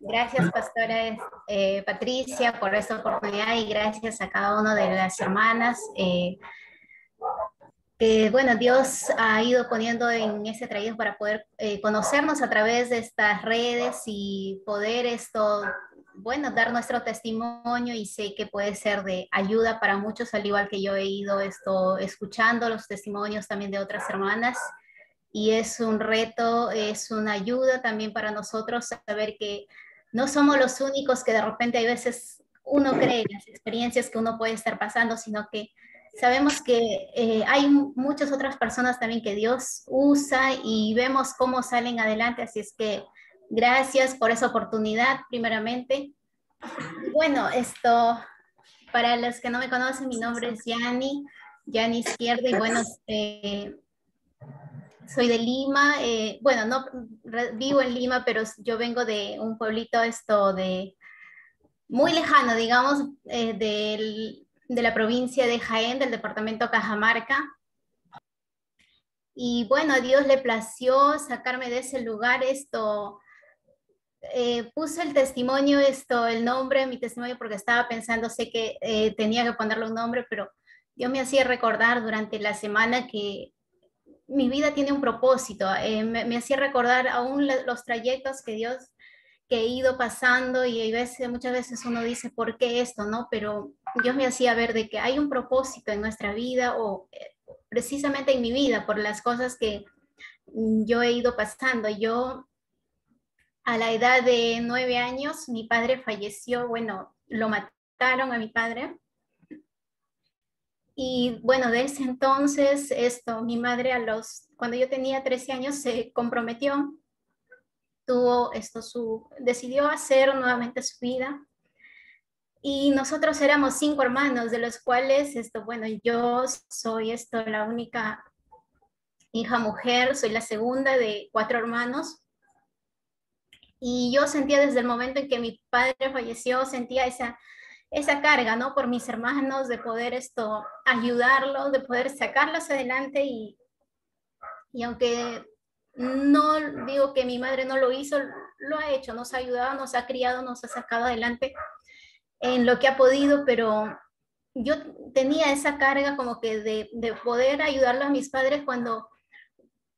Gracias, pastora Patricia, por esta oportunidad y gracias a cada una de las hermanas que, bueno, Dios ha ido poniendo en ese trayecto para poder conocernos a través de estas redes y poder bueno, dar nuestro testimonio y sé que puede ser de ayuda para muchos, al igual que yo he ido escuchando los testimonios también de otras hermanas. Y es un reto, es una ayuda también para nosotros saber que no somos los únicos que de repente hay veces uno cree las experiencias que uno puede estar pasando, sino que sabemos que hay muchas otras personas también que Dios usa y vemos cómo salen adelante, así es que gracias por esa oportunidad primeramente. Y bueno, para los que no me conocen, mi nombre es Yani Izquierdo y bueno, soy de Lima, bueno, no vivo en Lima, pero yo vengo de un pueblito muy lejano, digamos, de la provincia de Jaén, del departamento Cajamarca. Y bueno, a Dios le plació sacarme de ese lugar, puse el testimonio, el nombre, mi testimonio, porque estaba pensando, sé que tenía que ponerle un nombre, pero Dios me hacía recordar durante la semana que mi vida tiene un propósito. Me hacía recordar aún los trayectos que he ido pasando y muchas veces uno dice, ¿por qué esto? ¿No? Pero Dios me hacía ver de que hay un propósito en nuestra vida o precisamente en mi vida por las cosas que yo he ido pasando. Yo a la edad de 9 años, mi padre falleció, bueno, lo mataron a mi padre. Y bueno, de ese entonces, mi madre cuando yo tenía 13 años se comprometió, decidió hacer nuevamente su vida. Y nosotros éramos 5 hermanos, de los cuales, bueno, yo soy la única hija mujer, soy la segunda de 4 hermanos. Y yo sentía desde el momento en que mi padre falleció, sentía esa carga, ¿no? Por mis hermanos, de poder ayudarlos, de poder sacarlos adelante y aunque no digo que mi madre no lo hizo, lo ha hecho, nos ha ayudado, nos ha criado, nos ha sacado adelante en lo que ha podido, pero yo tenía esa carga como que de poder ayudarlo a mis padres cuando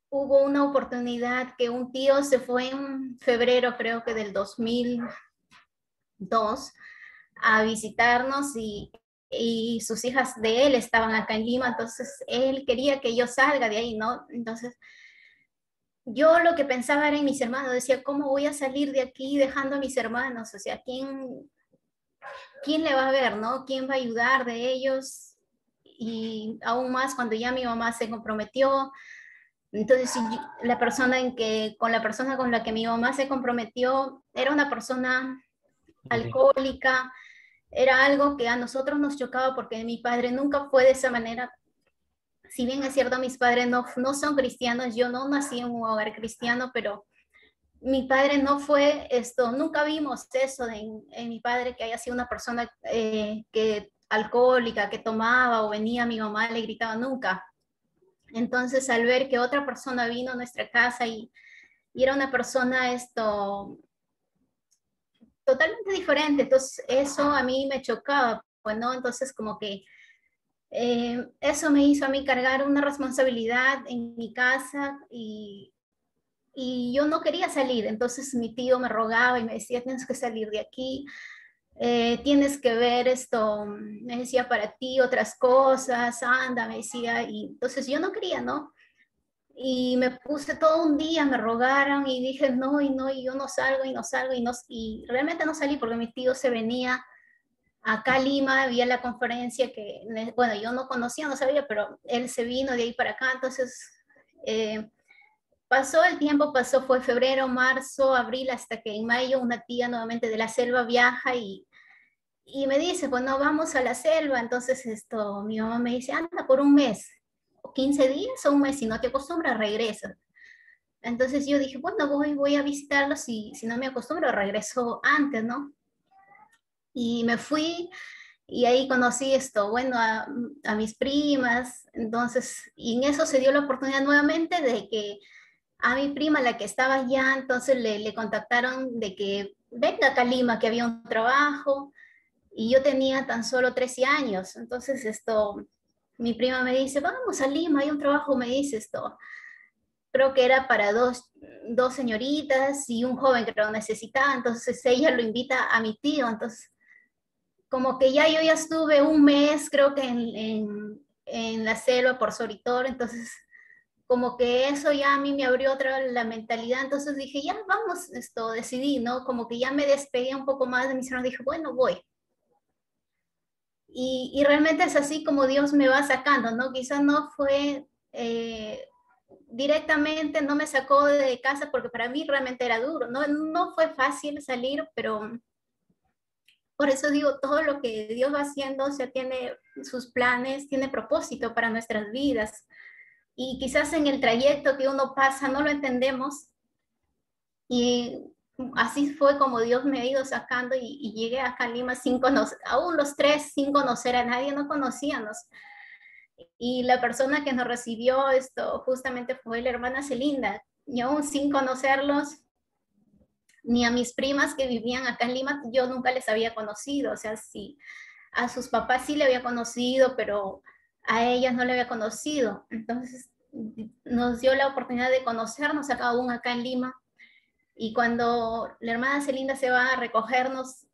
hubo una oportunidad que un tío se fue en febrero, creo que del 2002, a visitarnos y sus hijas de él estaban acá en Lima, entonces él quería que yo salga de ahí, ¿no? Entonces yo lo que pensaba era en mis hermanos, decía, ¿cómo voy a salir de aquí dejando a mis hermanos? O sea, ¿quién le va a ver, no? ¿Quién va a ayudar de ellos? Y aún más cuando ya mi mamá se comprometió, entonces con la persona con la que mi mamá se comprometió era una persona alcohólica, era algo que a nosotros nos chocaba porque mi padre nunca fue de esa manera. Si bien es cierto, mis padres no son cristianos, yo no nací en un hogar cristiano, pero mi padre no fue nunca vimos eso en mi padre, que haya sido una persona que alcohólica, que tomaba o venía a mi mamá, le gritaba nunca. Entonces, al ver que otra persona vino a nuestra casa y era una persona totalmente diferente, entonces eso a mí me chocaba, pues, ¿no? Entonces, como que eso me hizo a mí cargar una responsabilidad en mi casa y yo no quería salir, entonces mi tío me rogaba y me decía, tienes que salir de aquí, tienes que ver me decía, para ti otras cosas, anda, me decía, y entonces yo no quería, ¿no? Y me puse todo un día, me rogaron y dije, no, y no, y yo no salgo, y no salgo, y realmente no salí porque mi tío se venía acá a Lima, había la conferencia bueno, yo no conocía, no sabía, pero él se vino de ahí para acá, entonces pasó el tiempo, fue febrero, marzo, abril, hasta que en mayo una tía nuevamente de la selva viaja y me dice, bueno, vamos a la selva, entonces mi mamá me dice, anda por un mes, o 15 días o un mes, si no te acostumbras, regresa. Entonces yo dije, bueno, voy a visitarlos y si no me acostumbro, regreso antes, ¿no? Y me fui y ahí conocí bueno, a mis primas, entonces, y en eso se dio la oportunidad nuevamente de que a mi prima, la que estaba allá, entonces le contactaron de que venga acá a Lima, que había un trabajo, y yo tenía tan solo 13 años. Entonces mi prima me dice, vamos a Lima, hay un trabajo, me dice creo que era para dos señoritas y un joven que lo necesitaba, entonces ella lo invita a mi tío, entonces como que ya yo ya estuve un mes, creo que en la selva por Soritor, entonces como que eso ya a mí me abrió otra la mentalidad, entonces dije, ya vamos, decidí, ¿no? Como que ya me despegué un poco más de mis hermanos, dije, bueno, voy. Y realmente es así como Dios me va sacando, ¿no? Quizás no fue directamente, no me sacó de casa porque para mí realmente era duro, no fue fácil salir, pero por eso digo, todo lo que Dios va haciendo, o sea, tiene sus planes, tiene propósito para nuestras vidas. Y quizás en el trayecto que uno pasa no lo entendemos. Y así fue como Dios me ha ido sacando y llegué acá a Lima sin conocer, aún los tres sin conocer a nadie, no conocíamos. Y la persona que nos recibió justamente fue la hermana Celinda. Y aún sin conocerlos, ni a mis primas que vivían acá en Lima, yo nunca les había conocido. O sea, sí, a sus papás sí le había conocido, pero a ellas no le había conocido. Entonces nos dio la oportunidad de conocernos acá aún acá en Lima. Y cuando la hermana Celinda se va a recogernos,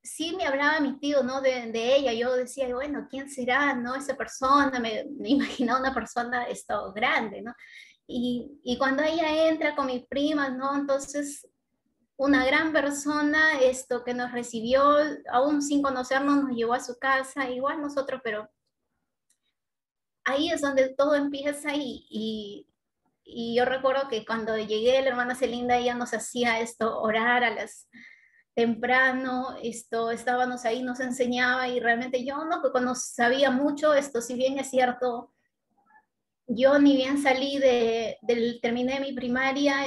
sí me hablaba mi tío, ¿no? De ella. Yo decía, bueno, ¿quién será, no? Esa persona, me imaginaba una persona grande, ¿no? Y cuando ella entra con mi prima, ¿no? Entonces, una gran persona, que nos recibió, aún sin conocernos, nos llevó a su casa, igual nosotros, pero ahí es donde todo empieza y yo recuerdo que cuando llegué, la hermana Celinda, ella nos hacía orar a las temprano, estábamos ahí, nos enseñaba y realmente yo no sabía mucho si bien es cierto, yo ni bien salí terminé mi primaria,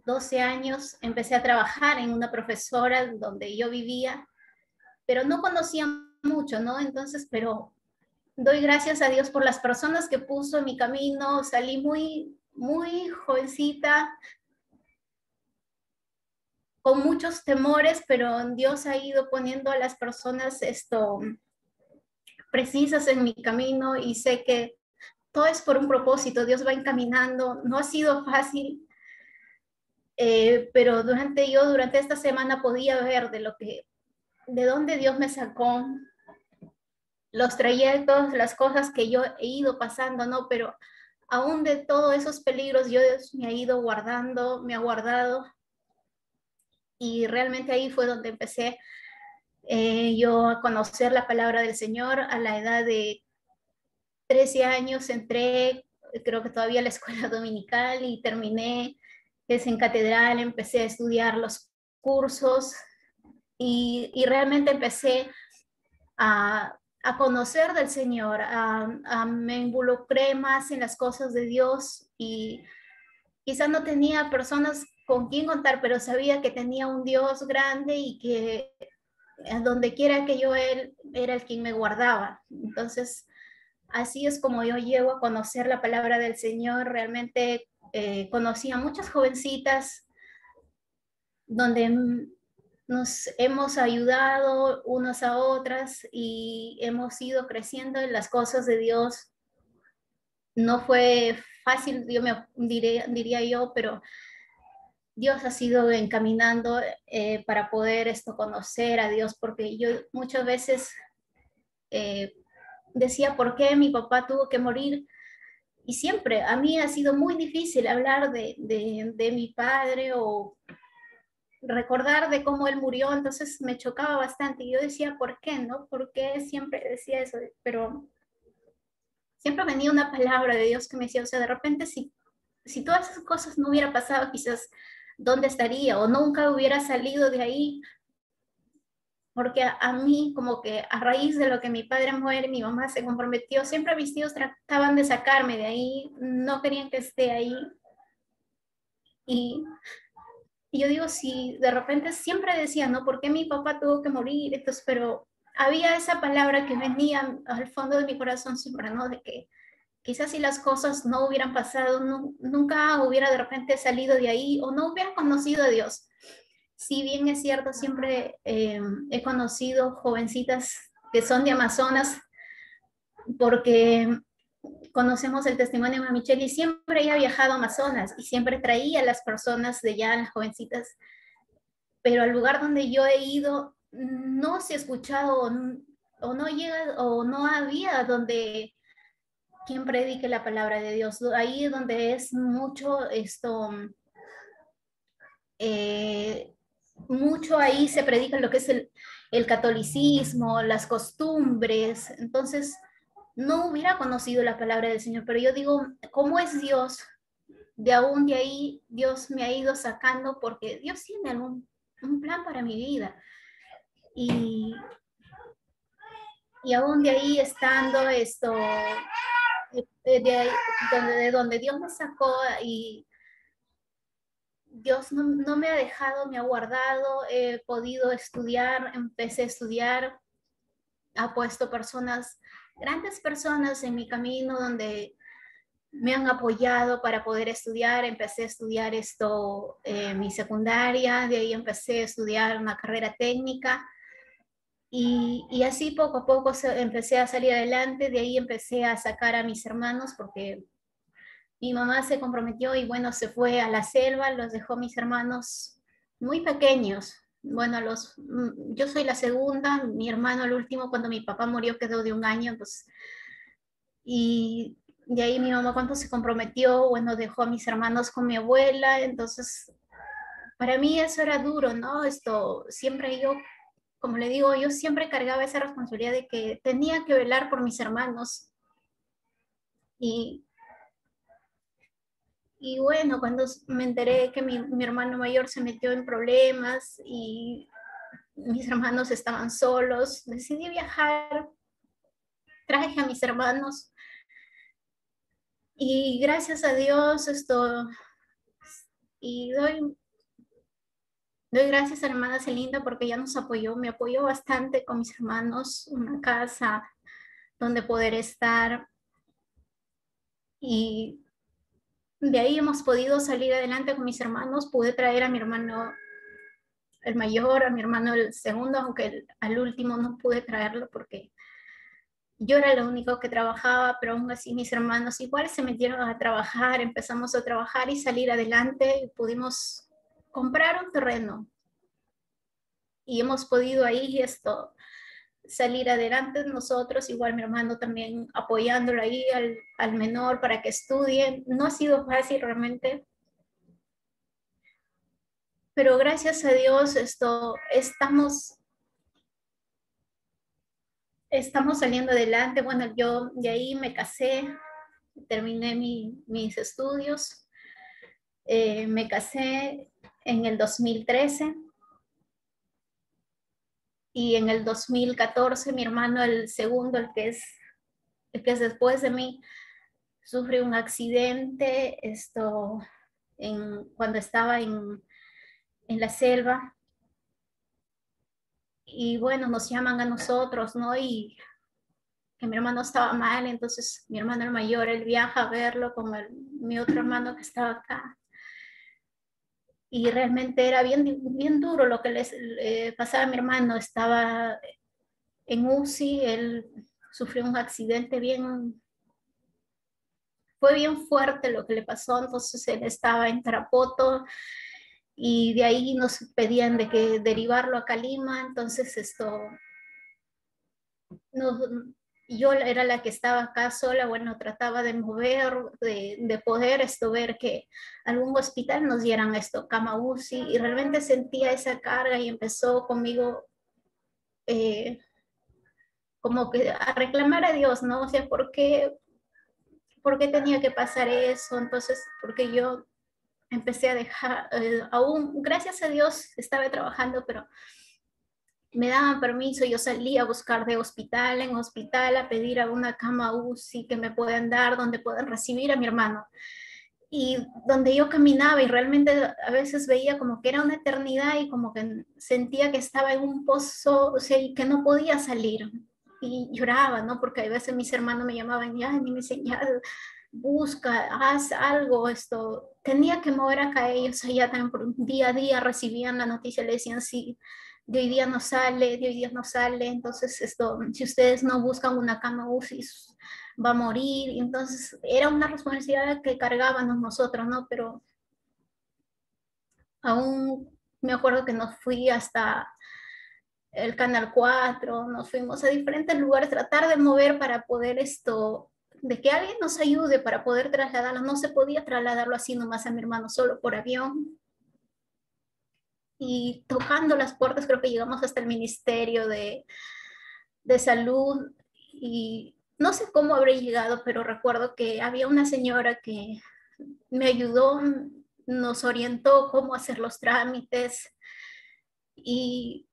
12 años, empecé a trabajar en una profesora donde yo vivía, pero no conocía mucho, ¿no? Entonces, pero doy gracias a Dios por las personas que puso en mi camino, salí muy, muy jovencita, con muchos temores, pero Dios ha ido poniendo a las personas precisas en mi camino y sé que todo es por un propósito, Dios va encaminando, no ha sido fácil, pero durante esta semana podía ver de dónde Dios me sacó, los trayectos, las cosas que yo he ido pasando, ¿no? Pero aún de todos esos peligros, Dios me ha ido guardando, me ha guardado y realmente ahí fue donde empecé yo a conocer la palabra del Señor a la edad de 13 años. Entré, creo que todavía a la escuela dominical y terminé, es en catedral, empecé a estudiar los cursos y realmente empecé a conocer del Señor, me involucré más en las cosas de Dios y quizás no tenía personas con quien contar, pero sabía que tenía un Dios grande y que donde quiera que yo él era el quien me guardaba. Entonces, así es como yo llego a conocer la palabra del Señor. Realmente conocí a muchas jovencitas donde nos hemos ayudado unas a otras y hemos ido creciendo en las cosas de Dios. No fue fácil, diría yo, pero Dios ha sido encaminando para poder conocer a Dios, porque yo muchas veces eh, decía, ¿por qué mi papá tuvo que morir? Y siempre, a mí ha sido muy difícil hablar de mi padre o recordar de cómo él murió, entonces me chocaba bastante. Y yo decía, ¿por qué, no? ¿Por qué siempre decía eso? Pero siempre venía una palabra de Dios que me decía, o sea, de repente si todas esas cosas no hubiera pasado, quizás dónde estaría o nunca hubiera salido de ahí, porque a mí como que a raíz de lo que mi padre muere, mi mamá se comprometió, siempre mis tíos trataban de sacarme de ahí, no querían que esté ahí. Y, y yo digo, si de repente siempre decía, ¿no? ¿Por qué mi papá tuvo que morir? Pero había esa palabra que venía al fondo de mi corazón siempre, ¿no? De que quizás si las cosas no hubieran pasado, nunca hubiera de repente salido de ahí o no hubiera conocido a Dios. Si bien es cierto, siempre he conocido jovencitas que son de Amazonas, porque conocemos el testimonio de Michelle y siempre ella ha viajado a Amazonas y siempre traía a las personas de allá, las jovencitas, pero al lugar donde yo he ido no se ha escuchado o no llega o no había donde quien predique la palabra de Dios. Ahí es donde es mucho esto, eh, mucho ahí se predica lo que es el catolicismo, las costumbres. Entonces, no hubiera conocido la palabra del Señor, pero yo digo, ¿cómo es Dios? De aún de ahí, Dios me ha ido sacando porque Dios tiene un plan para mi vida. Y, y aún de ahí estando esto, de donde Dios me sacó y Dios no me ha dejado, me ha guardado, he podido estudiar, empecé a estudiar, ha puesto personas, grandes personas en mi camino donde me han apoyado para poder estudiar. Empecé a estudiar esto, mi secundaria, de ahí empecé a estudiar una carrera técnica y así poco a poco empecé a salir adelante, de ahí empecé a sacar a mis hermanos porque mi mamá se comprometió y bueno, se fue a la selva, los dejó mis hermanos muy pequeños. Bueno, yo soy la segunda, mi hermano el último, cuando mi papá murió quedó de 1 año, pues, y de ahí mi mamá cuando se comprometió, bueno, dejó a mis hermanos con mi abuela, entonces para mí eso era duro, ¿no? Esto, siempre yo, como le digo, yo siempre cargaba esa responsabilidad de que tenía que velar por mis hermanos y Y bueno, cuando me enteré que mi hermano mayor se metió en problemas y mis hermanos estaban solos, decidí viajar, traje a mis hermanos y gracias a Dios y doy gracias a la hermana Celinda porque ella nos apoyó, me apoyó bastante con mis hermanos, una casa donde poder estar y de ahí hemos podido salir adelante con mis hermanos, pude traer a mi hermano el mayor, a mi hermano el segundo, aunque al último no pude traerlo porque yo era lo único que trabajaba, pero aún así mis hermanos igual se metieron a trabajar, empezamos a trabajar y salir adelante, y pudimos comprar un terreno y hemos podido ahí salir adelante nosotros, igual mi hermano también apoyándolo ahí al menor para que estudie. No ha sido fácil realmente, pero gracias a Dios estamos saliendo adelante. Bueno, yo de ahí me casé, terminé mis estudios, me casé en el 2013 y en el 2014 mi hermano, el segundo, el que es después de mí, sufrió un accidente cuando estaba en la selva. Y bueno, nos llaman a nosotros, ¿no? Y que mi hermano estaba mal, entonces mi hermano el mayor, él viaja a verlo con mi otro hermano que estaba acá. Y realmente era bien, bien duro lo que les pasaba a mi hermano. Estaba en UCI, él sufrió un accidente fue bien fuerte lo que le pasó, entonces él estaba en Tarapoto y de ahí nos pedían de que derivarlo a Calima, entonces nos, yo era la que estaba acá sola, bueno, trataba de mover, de poder ver que algún hospital nos dieran cama UCI, y realmente sentía esa carga y empezó conmigo eh, como que a reclamar a Dios, ¿no? O sea, por qué tenía que pasar eso? Entonces, porque yo empecé a dejar, aún, gracias a Dios, estaba trabajando, pero me daban permiso, yo salía a buscar de hospital en hospital a pedir a una cama UCI que me puedan dar, donde puedan recibir a mi hermano. Y donde yo caminaba y realmente a veces veía como que era una eternidad y como que sentía que estaba en un pozo, o sea, y que no podía salir. y lloraba, ¿no? Porque a veces mis hermanos me llamaban, ya, ni me enseñaron, busca, haz algo, esto. Tenía que mover acá ellos allá también por un día a día recibían la noticia, le decían, sí, de hoy día no sale, de hoy día no sale, entonces esto, si ustedes no buscan una cama UCI, va a morir, entonces era una responsabilidad que cargábamos nosotros, ¿no? Pero aún me acuerdo que nos fui hasta el Canal 4, nos fuimos a diferentes lugares, tratar de mover para poder esto, de que alguien nos ayude para poder trasladarlo. No se podía trasladarlo así nomás a mi hermano solo por avión. Y tocando las puertas creo que llegamos hasta el Ministerio de Salud y no sé cómo habré llegado, pero recuerdo que había una señora que me ayudó, nos orientó cómo hacer los trámites y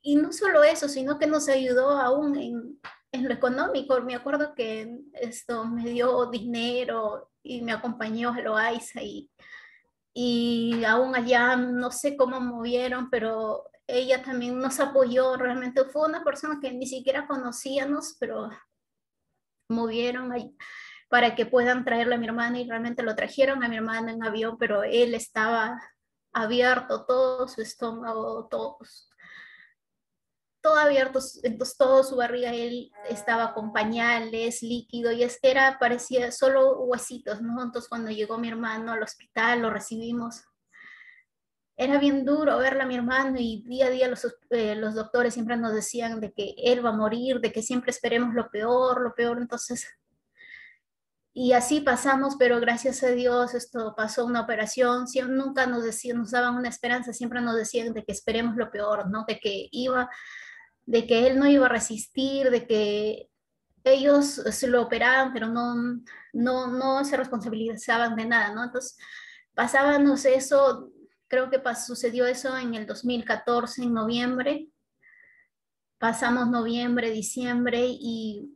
no solo eso, sino que nos ayudó aún en lo económico. Me acuerdo que esto me dio dinero y me acompañó a Loaiza y aún allá no sé cómo movieron, pero ella también nos apoyó. Realmente fue una persona que ni siquiera conocíamos, pero movieron ahí para que puedan traerle a mi hermana y realmente lo trajeron a mi hermana en avión, pero él estaba abierto, todo su estómago, todo abierto, entonces todo su barriga, él estaba con pañales, líquido, y era, parecía solo huesitos, ¿no? Entonces cuando llegó mi hermano al hospital, lo recibimos. Era bien duro verla a mi hermano y día a día los doctores siempre nos decían de que él va a morir, de que siempre esperemos lo peor, entonces, y así pasamos, pero gracias a Dios esto pasó una operación, siempre, nunca nos decían, nos daban una esperanza, siempre nos decían de que esperemos lo peor, ¿no? De que él no iba a resistir, de que ellos se lo operaban, pero no se responsabilizaban de nada, ¿no? Entonces, pasábamos eso, creo que sucedió eso en el 2014, en noviembre, pasamos noviembre, diciembre y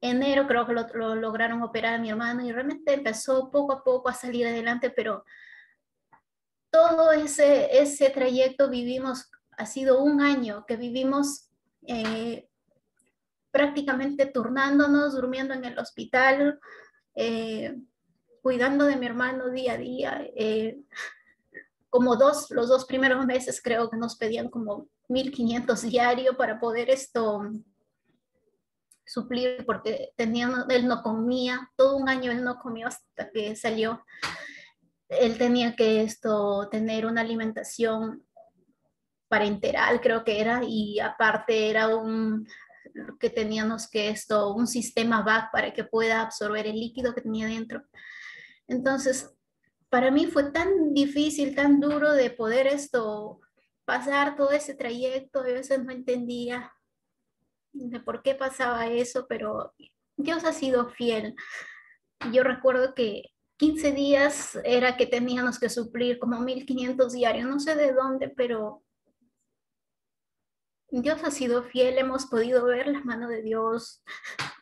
enero creo que lo lograron operar a mi hermano y realmente empezó poco a poco a salir adelante, pero todo ese trayecto vivimos, ha sido un año que vivimos eh, prácticamente turnándonos, durmiendo en el hospital, eh, cuidando de mi hermano día a día. Como los dos primeros meses creo que nos pedían como 1.500 diario para poder esto suplir, porque él no comía, todo un año él no comió hasta que salió. Él tenía que tener una alimentación parenteral, creo que era, y aparte era que teníamos que un sistema VAC para que pueda absorber el líquido que tenía dentro. Entonces, para mí fue tan difícil, tan duro de poder pasar todo ese trayecto, a veces no entendía de por qué pasaba eso, pero Dios ha sido fiel. Yo recuerdo que 15 días era que teníamos que suplir como 1.500 diarios, no sé de dónde, pero Dios ha sido fiel, hemos podido ver las manos de Dios,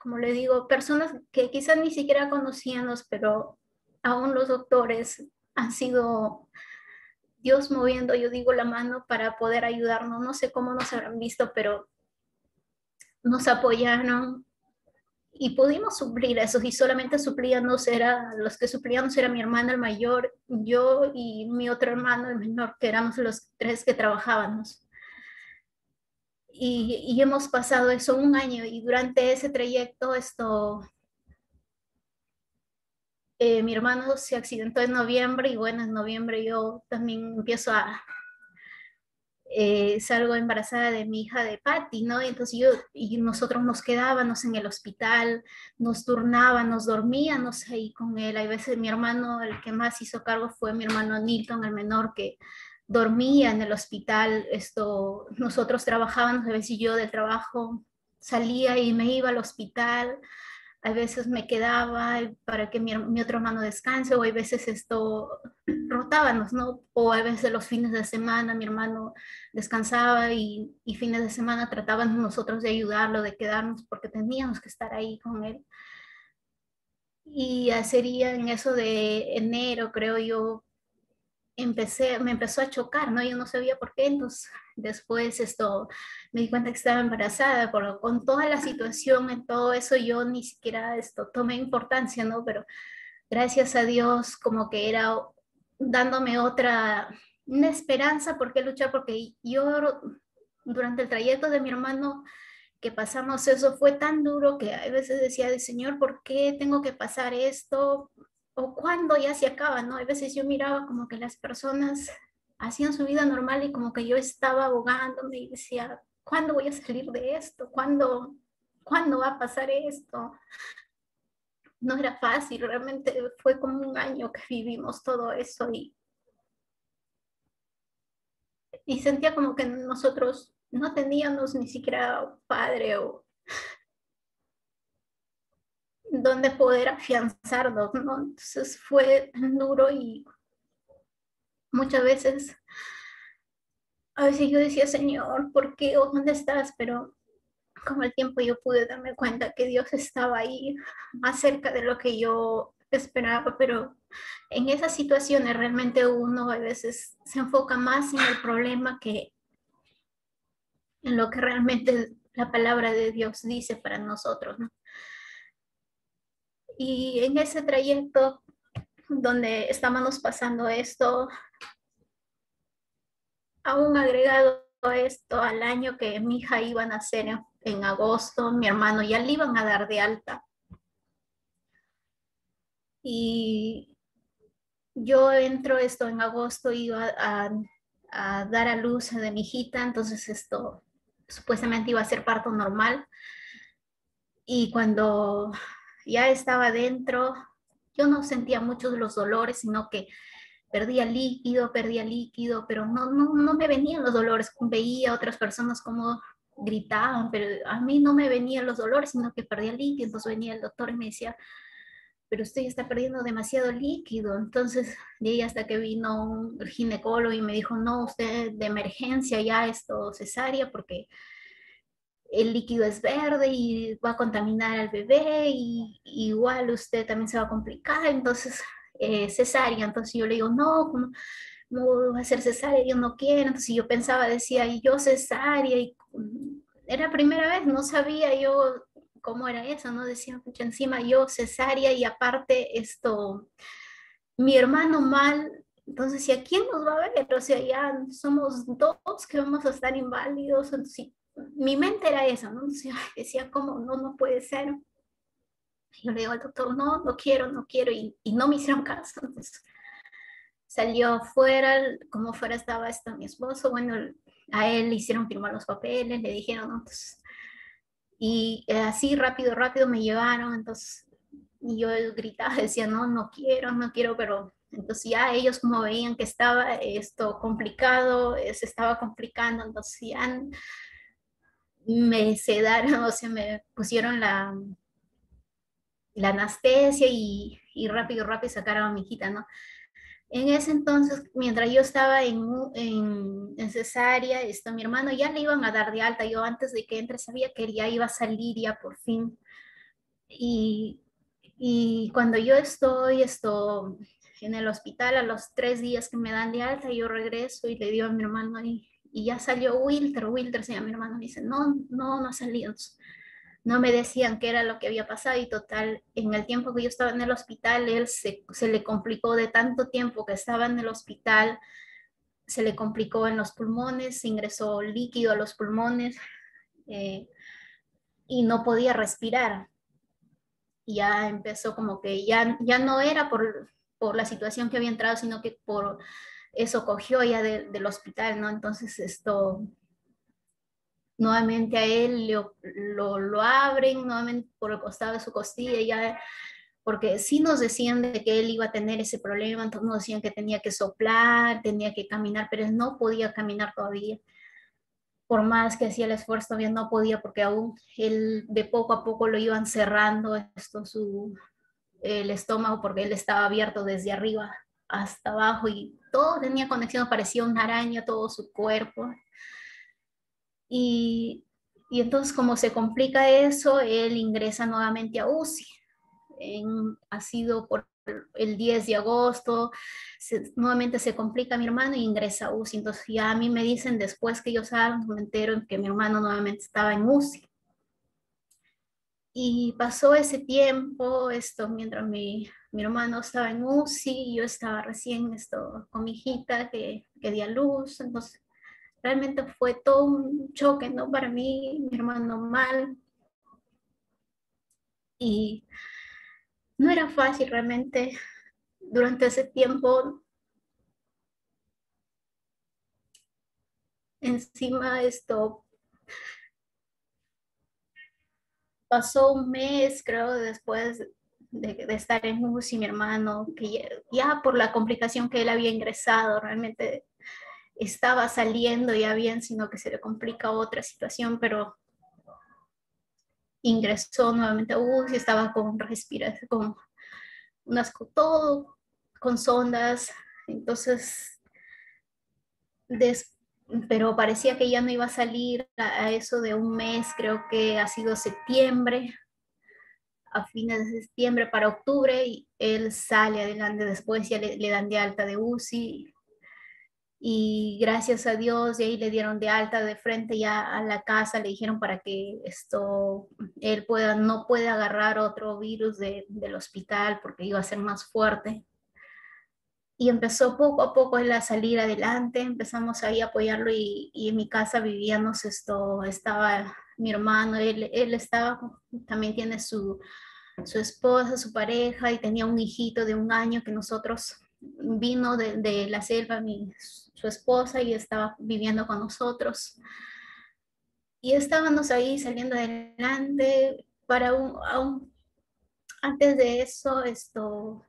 como le digo, personas que quizás ni siquiera conocíamos, pero aún los doctores han sido Dios moviendo, yo digo, la mano para poder ayudarnos. No sé cómo nos habrán visto, pero nos apoyaron y pudimos suplir eso. Y solamente suplíamos los que suplíamos era mi hermano el mayor, yo y mi otro hermano el menor, que éramos los tres que trabajábamos. Y hemos pasado eso un año y durante ese trayecto mi hermano se accidentó en noviembre y bueno, en noviembre yo también empiezo salgo embarazada de mi hija de Patty, ¿no? Entonces y nosotros nos quedábamos en el hospital, nos turnábamos, dormíamos ahí con él. Hay veces mi hermano, el que más hizo cargo fue mi hermano Nilton, el menor, que dormía en el hospital. Nosotros trabajábamos, a veces yo del trabajo salía y me iba al hospital, a veces me quedaba para que mi otro hermano descanse, o a veces rotábamos, ¿no? O a veces los fines de semana mi hermano descansaba y fines de semana tratábamos nosotros de ayudarlo, de quedarnos, porque teníamos que estar ahí con él. Y sería en eso de enero, creo yo, me empezó a chocar, ¿no? Yo no sabía por qué, entonces después me di cuenta que estaba embarazada, pero con toda la situación, en todo eso, yo ni siquiera tomé importancia, ¿no? Pero gracias a Dios, como que era dándome una esperanza por qué luchar, porque yo durante el trayecto de mi hermano que pasamos eso fue tan duro que a veces decía, Señor, ¿por qué tengo que pasar esto? ¿O cuándo ya se acaba? ¿No? A veces yo miraba como que las personas hacían su vida normal y como que yo estaba ahogándome y decía, ¿cuándo voy a salir de esto? ¿Cuándo va a pasar esto? No era fácil, realmente fue como un año que vivimos todo eso y sentía como que nosotros no teníamos ni siquiera padre o donde poder afianzarnos, ¿no? Entonces fue duro y muchas veces, a veces yo decía, Señor, ¿por qué o dónde estás? Pero con el tiempo yo pude darme cuenta que Dios estaba ahí más cerca de lo que yo esperaba, pero en esas situaciones realmente uno a veces se enfoca más en el problema que en lo que realmente la palabra de Dios dice para nosotros, ¿no? Y en ese trayecto donde estábamos pasando esto, aún agregado esto al año que mi hija iba a nacer en agosto, mi hermano ya le iban a dar de alta. Y yo entro en agosto, iba a dar a luz de mi hijita, entonces esto supuestamente iba a ser parto normal. Y cuando ya estaba dentro, yo no sentía muchos de los dolores, sino que perdía líquido, pero no me venían los dolores. Veía a otras personas como gritaban, pero a mí no me venían los dolores, sino que perdía líquido. Entonces venía el doctor y me decía, pero usted ya está perdiendo demasiado líquido. Entonces, de ahí hasta que vino un ginecólogo y me dijo, no, usted de emergencia ya esto cesárea, porque el líquido es verde y va a contaminar al bebé y igual usted también se va a complicar, entonces cesárea. Entonces yo le digo, no, ¿cómo va a ser cesárea? Yo no quiero. Entonces yo pensaba, decía, y yo cesárea, y era primera vez, no sabía yo cómo era eso, ¿no? Decía, pucha, encima yo cesárea y aparte mi hermano mal. Entonces, ¿y a quién nos va a ver? O sea, ya somos dos que vamos a estar inválidos. Entonces, sí, mi mente era esa, ¿no? Entonces, decía, ¿cómo? No, no puede ser. Yo le digo al doctor, no, no quiero, y no me hicieron caso. Entonces, salió afuera, como fuera estaba mi esposo, bueno, a él le hicieron firmar los papeles, le dijeron, ¿no? Entonces, y así rápido, rápido me llevaron, entonces, y yo gritaba, decía, no, no quiero, pero entonces ya ellos como veían que estaba esto complicado, se estaba complicando, entonces ya me sedaron, o sea, me pusieron la anestesia y rápido, rápido sacaron a mi hijita, ¿no? En ese entonces, mientras yo estaba en cesárea, mi hermano ya le iban a dar de alta. Yo antes de que entre sabía que ya iba a salir ya por fin. Y, y cuando yo estoy en el hospital, a los 3 días que me dan de alta, yo regreso y le digo a mi hermano, y ya salió Wilter se llama mi hermano, me dice, no ha salido. No me decían qué era lo que había pasado y total, en el tiempo que yo estaba en el hospital, él se le complicó de tanto tiempo que estaba en el hospital, se le complicó en los pulmones, se ingresó líquido a los pulmones eh, y no podía respirar. Ya empezó como que ya no era por la situación que había entrado, sino que por eso cogió ya del hospital, ¿no? Entonces nuevamente a él lo abren nuevamente por el costado de su costilla, ya, porque sí nos decían de que él iba a tener ese problema, entonces nos decían que tenía que soplar, tenía que caminar, pero él no podía caminar todavía. Por más que hacía el esfuerzo, todavía no podía porque aún él de poco a poco lo iban cerrando el estómago porque él estaba abierto desde arriba hasta abajo y todo tenía conexión, parecía una araña todo su cuerpo. Y, y entonces como se complica eso, él ingresa nuevamente a UCI. Ha sido por el 10 de agosto, nuevamente se complica mi hermano y ingresa a UCI. Entonces ya a mí me dicen después que yo salgo, me entero que mi hermano nuevamente estaba en UCI. Y pasó ese tiempo, mientras mi hermano estaba en UCI, yo estaba recién con mi hijita que di a luz. Entonces realmente fue todo un choque, ¿no? Para mí, mi hermano mal. Y no era fácil realmente durante ese tiempo. Encima pasó un mes, creo, después de estar en UCI, mi hermano, que ya por la complicación que él había ingresado, realmente estaba saliendo ya bien, sino que se le complica otra situación, pero ingresó nuevamente a UCI, estaba con respiración, con todo con sondas. Entonces des, pero parecía que ya no iba a salir a eso de un mes, creo que ha sido septiembre, a fines de septiembre para octubre, y él sale adelante. Después ya le dan de alta de UCI, y gracias a Dios de ahí le dieron de alta de frente ya a la casa, le dijeron para que él no puede agarrar otro virus del hospital porque iba a ser más fuerte. Y empezó poco a poco él a salir adelante, empezamos ahí a apoyarlo, y en mi casa vivíamos estaba mi hermano, él estaba, también tiene su esposa, su pareja, y tenía un hijito de 1 año que nosotros vino de la selva, su esposa, y estaba viviendo con nosotros. Y estábamos ahí saliendo adelante. Antes de eso,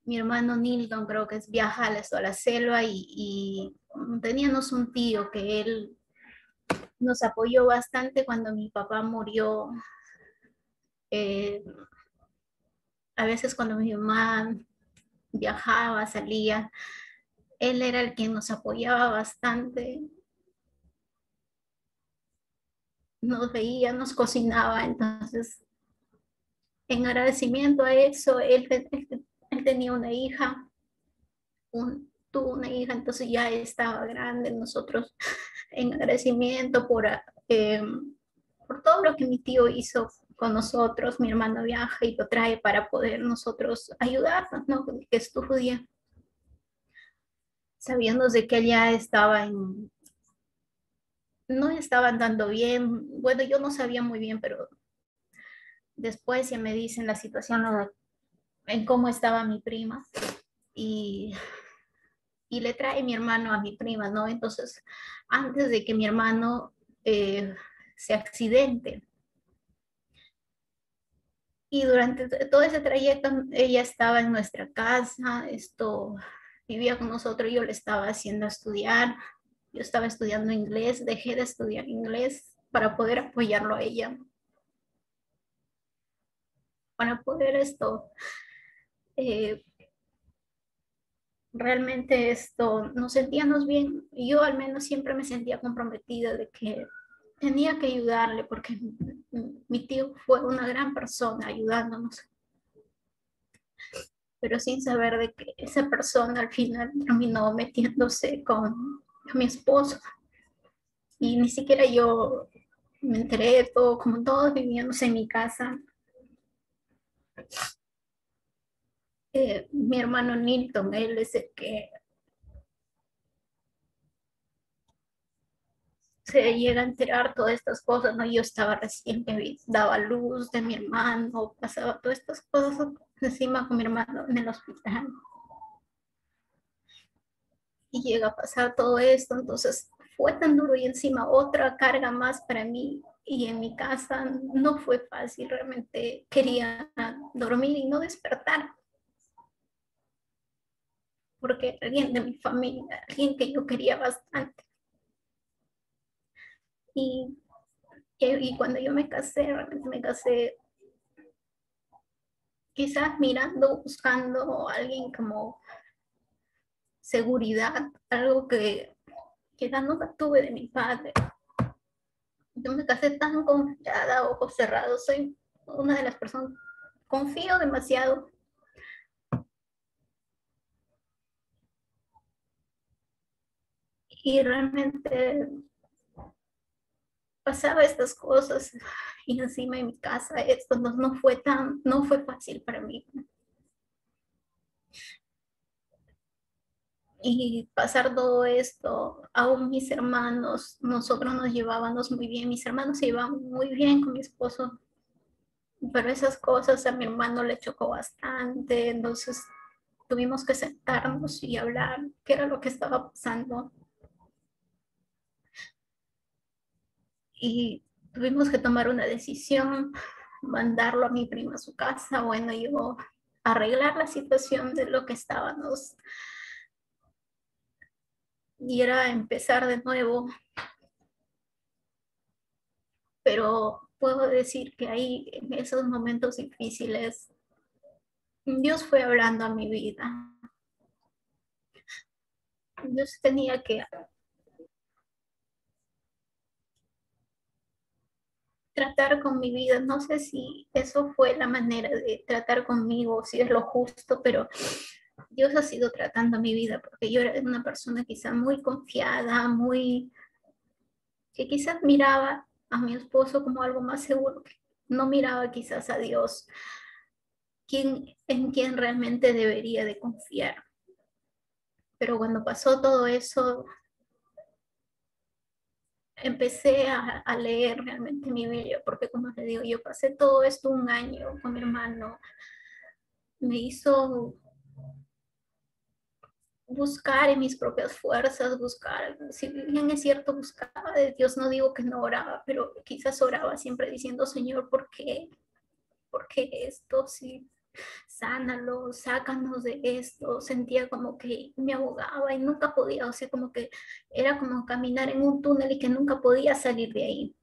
mi hermano Nilton creo que viaja a la selva, y teníamos un tío que él nos apoyó bastante cuando mi papá murió. Eh, a veces cuando mi mamá viajaba, salía, él era el quien nos apoyaba bastante, nos veía, nos cocinaba. Entonces en agradecimiento a eso, él tenía una hija, tuvo una hija, entonces ya estaba grande. Nosotros en agradecimiento eh, por todo lo que mi tío hizo con nosotros, mi hermano viaja y lo trae para poder nosotros ayudarnos, ¿no? Que estudie, sabiendo de que ella no estaba andando bien. Bueno, yo no sabía muy bien, pero después ya me dicen la situación, ¿no? En cómo estaba mi prima, y, y le trae mi hermano a mi prima, ¿no? Entonces, antes de que mi hermano se accidente, y durante todo ese trayecto ella estaba en nuestra casa, vivía con nosotros, yo le estaba haciendo estudiar, yo estaba estudiando inglés, dejé de estudiar inglés para poder apoyarlo a ella, para poder eh, realmente nos sentíamos bien. Yo al menos siempre me sentía comprometida de que tenía que ayudarle, porque mi tío fue una gran persona ayudándonos, pero sin saber de que esa persona al final terminó metiéndose con mi esposo, y ni siquiera yo me enteré de todo, como todos vivíamos en mi casa. Mi hermano Nilton, él es el que se llega a enterar todas estas cosas, ¿no? Yo estaba recién que daba luz de mi hermano, pasaba todas estas cosas encima con mi hermano en el hospital, y llega a pasar todo esto. Entonces fue tan duro, y encima otra carga más para mí, y en mi casa no fue fácil, realmente quería dormir y no despertar, porque alguien de mi familia, alguien que yo quería bastante. Y, y cuando yo me casé, realmente me casé quizás mirando, buscando a alguien como seguridad, algo que quizás nunca tuve de mi padre. Yo me casé tan confiada, ojos cerrados, soy una de las personas confío demasiado y realmente pasaba estas cosas y encima en mi casa esto no fue fácil para mí. Y pasar todo esto, aún mis hermanos, nosotros nos llevábamos muy bien, mis hermanos se llevaban muy bien con mi esposo, pero esas cosas a mi hermano le chocó bastante, entonces tuvimos que sentarnos y hablar qué era lo que estaba pasando y tuvimos que tomar una decisión, mandarlo a mi prima a su casa, bueno, yo arreglar la situación de lo que estábamos y era empezar de nuevo, pero puedo decir que ahí en esos momentos difíciles Dios fue hablando a mi vida. Dios tenía que tratar con mi vida. No sé si eso fue la manera de tratar conmigo, si es lo justo, pero Dios ha sido tratando mi vida porque yo era una persona quizá muy confiada, muy que quizás miraba a mi esposo como algo más seguro, que no miraba quizás a Dios, en quien realmente debería de confiar. Pero cuando pasó todo eso, empecé a leer realmente mi Biblia, porque como les digo, yo pasé todo esto un año con mi hermano, me hizo buscar en mis propias fuerzas, buscar, si bien es cierto, buscaba de Dios, no digo que no oraba, pero quizás oraba siempre diciendo, Señor, ¿por qué? ¿Por qué esto? Sí, sánalo, sácanos de esto. Sentía como que me ahogaba y nunca podía, o sea, como que era como caminar en un túnel y que nunca podía salir de ahí.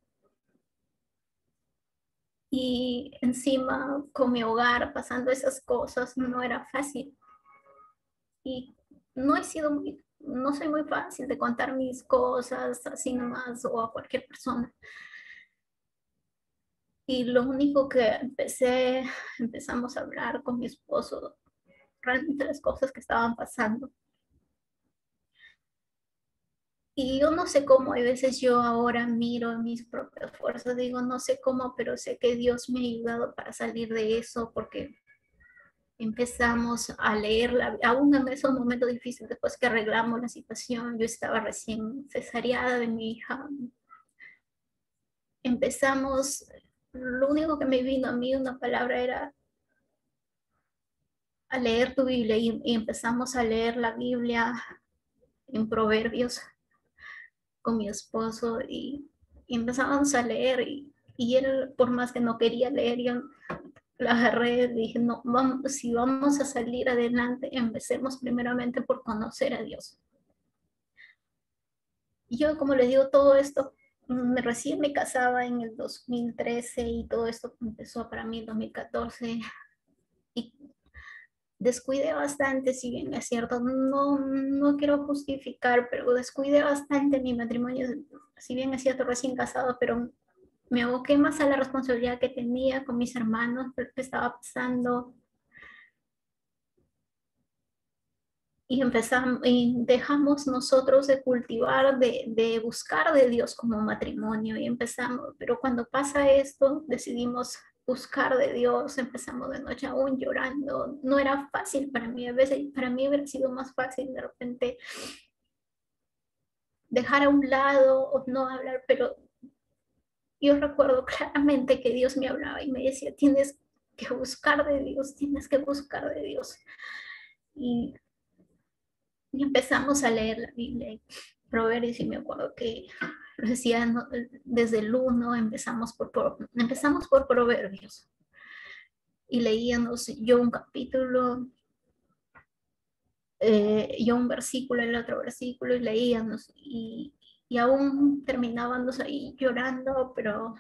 Y encima con mi hogar pasando esas cosas no era fácil. Y no he sido muy, no soy muy fácil de contar mis cosas así nomás o a cualquier persona. Y lo único que empezamos a hablar con mi esposo, realmente las cosas que estaban pasando. Y yo no sé cómo, hay veces yo ahora miro mis propias fuerzas, digo, no sé cómo, pero sé que Dios me ha ayudado para salir de eso, porque empezamos a leerla, aún en esos momentos difíciles, después que arreglamos la situación, yo estaba recién cesariada de mi hija, empezamos, lo único que me vino a mí una palabra era a leer tu Biblia y empezamos a leer la Biblia en Proverbios con mi esposo y empezamos a leer y él, por más que no quería leer, yo la agarré, dije, no, vamos, si vamos a salir adelante, empecemos primeramente por conocer a Dios. Y yo, como les digo, todo esto, recién me casaba en el 2013 y todo esto empezó para mí en 2014 y descuidé bastante, si bien es cierto, no quiero justificar, pero descuidé bastante mi matrimonio, si bien es cierto, recién casado, pero me aboqué más a la responsabilidad que tenía con mis hermanos, lo que estaba pasando, y empezamos y dejamos nosotros de cultivar, de buscar de Dios como matrimonio y empezamos, pero cuando pasa esto, decidimos buscar de Dios, empezamos de noche aún llorando, no era fácil para mí, a veces para mí hubiera sido más fácil de repente dejar a un lado o no hablar, pero yo recuerdo claramente que Dios me hablaba y me decía, tienes que buscar de Dios, tienes que buscar de Dios. Y y empezamos a leer la Biblia, Proverbios, y me acuerdo que lo decía ¿no? Desde el 1, empezamos por Proverbios, y leíamos yo un capítulo, yo un versículo, el otro versículo, y leíamos, y aún terminábamos ahí llorando, pero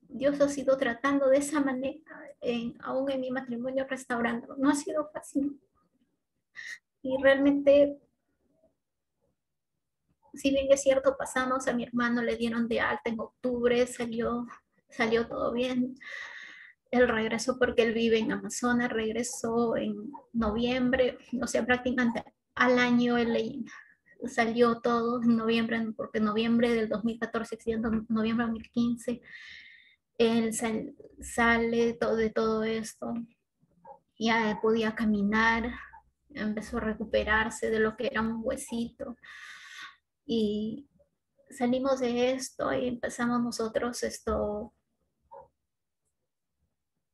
Dios ha sido tratando de esa manera, aún en mi matrimonio restaurando. No ha sido fácil. Y realmente si bien es cierto, pasamos, a mi hermano le dieron de alta en octubre, salió todo bien, Él regresó porque él vive en Amazonas, regresó en noviembre, o sea, prácticamente al año él salió todo en noviembre, porque noviembre del 2014, siendo noviembre de 2015, él sale de todo esto, ya podía caminar, empezó a recuperarse de lo que era un huesito y salimos de esto y empezamos nosotros esto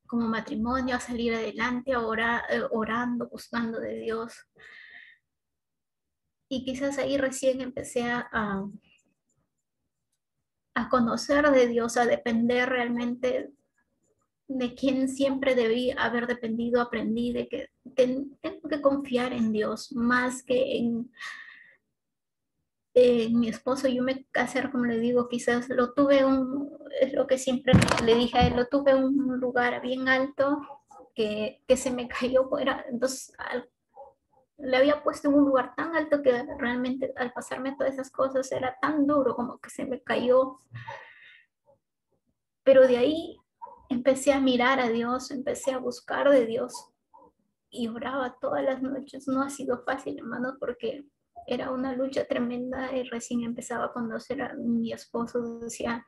como matrimonio a salir adelante, orando, buscando de Dios. Y quizás ahí recién empecé a conocer de Dios, a depender realmente de quien siempre debí haber dependido, aprendí de que tengo que confiar en Dios más que en mi esposo. Yo me casé, como le digo, quizás lo tuve es lo que siempre le dije a él, lo tuve en un lugar bien alto que se me cayó fuera. Entonces, le había puesto en un lugar tan alto que realmente al pasarme todas esas cosas era tan duro como que se me cayó. Pero de ahí empecé a mirar a Dios, empecé a buscar de Dios y oraba todas las noches. No ha sido fácil, hermano, porque era una lucha tremenda y recién empezaba a conocer a mi esposo. Decía,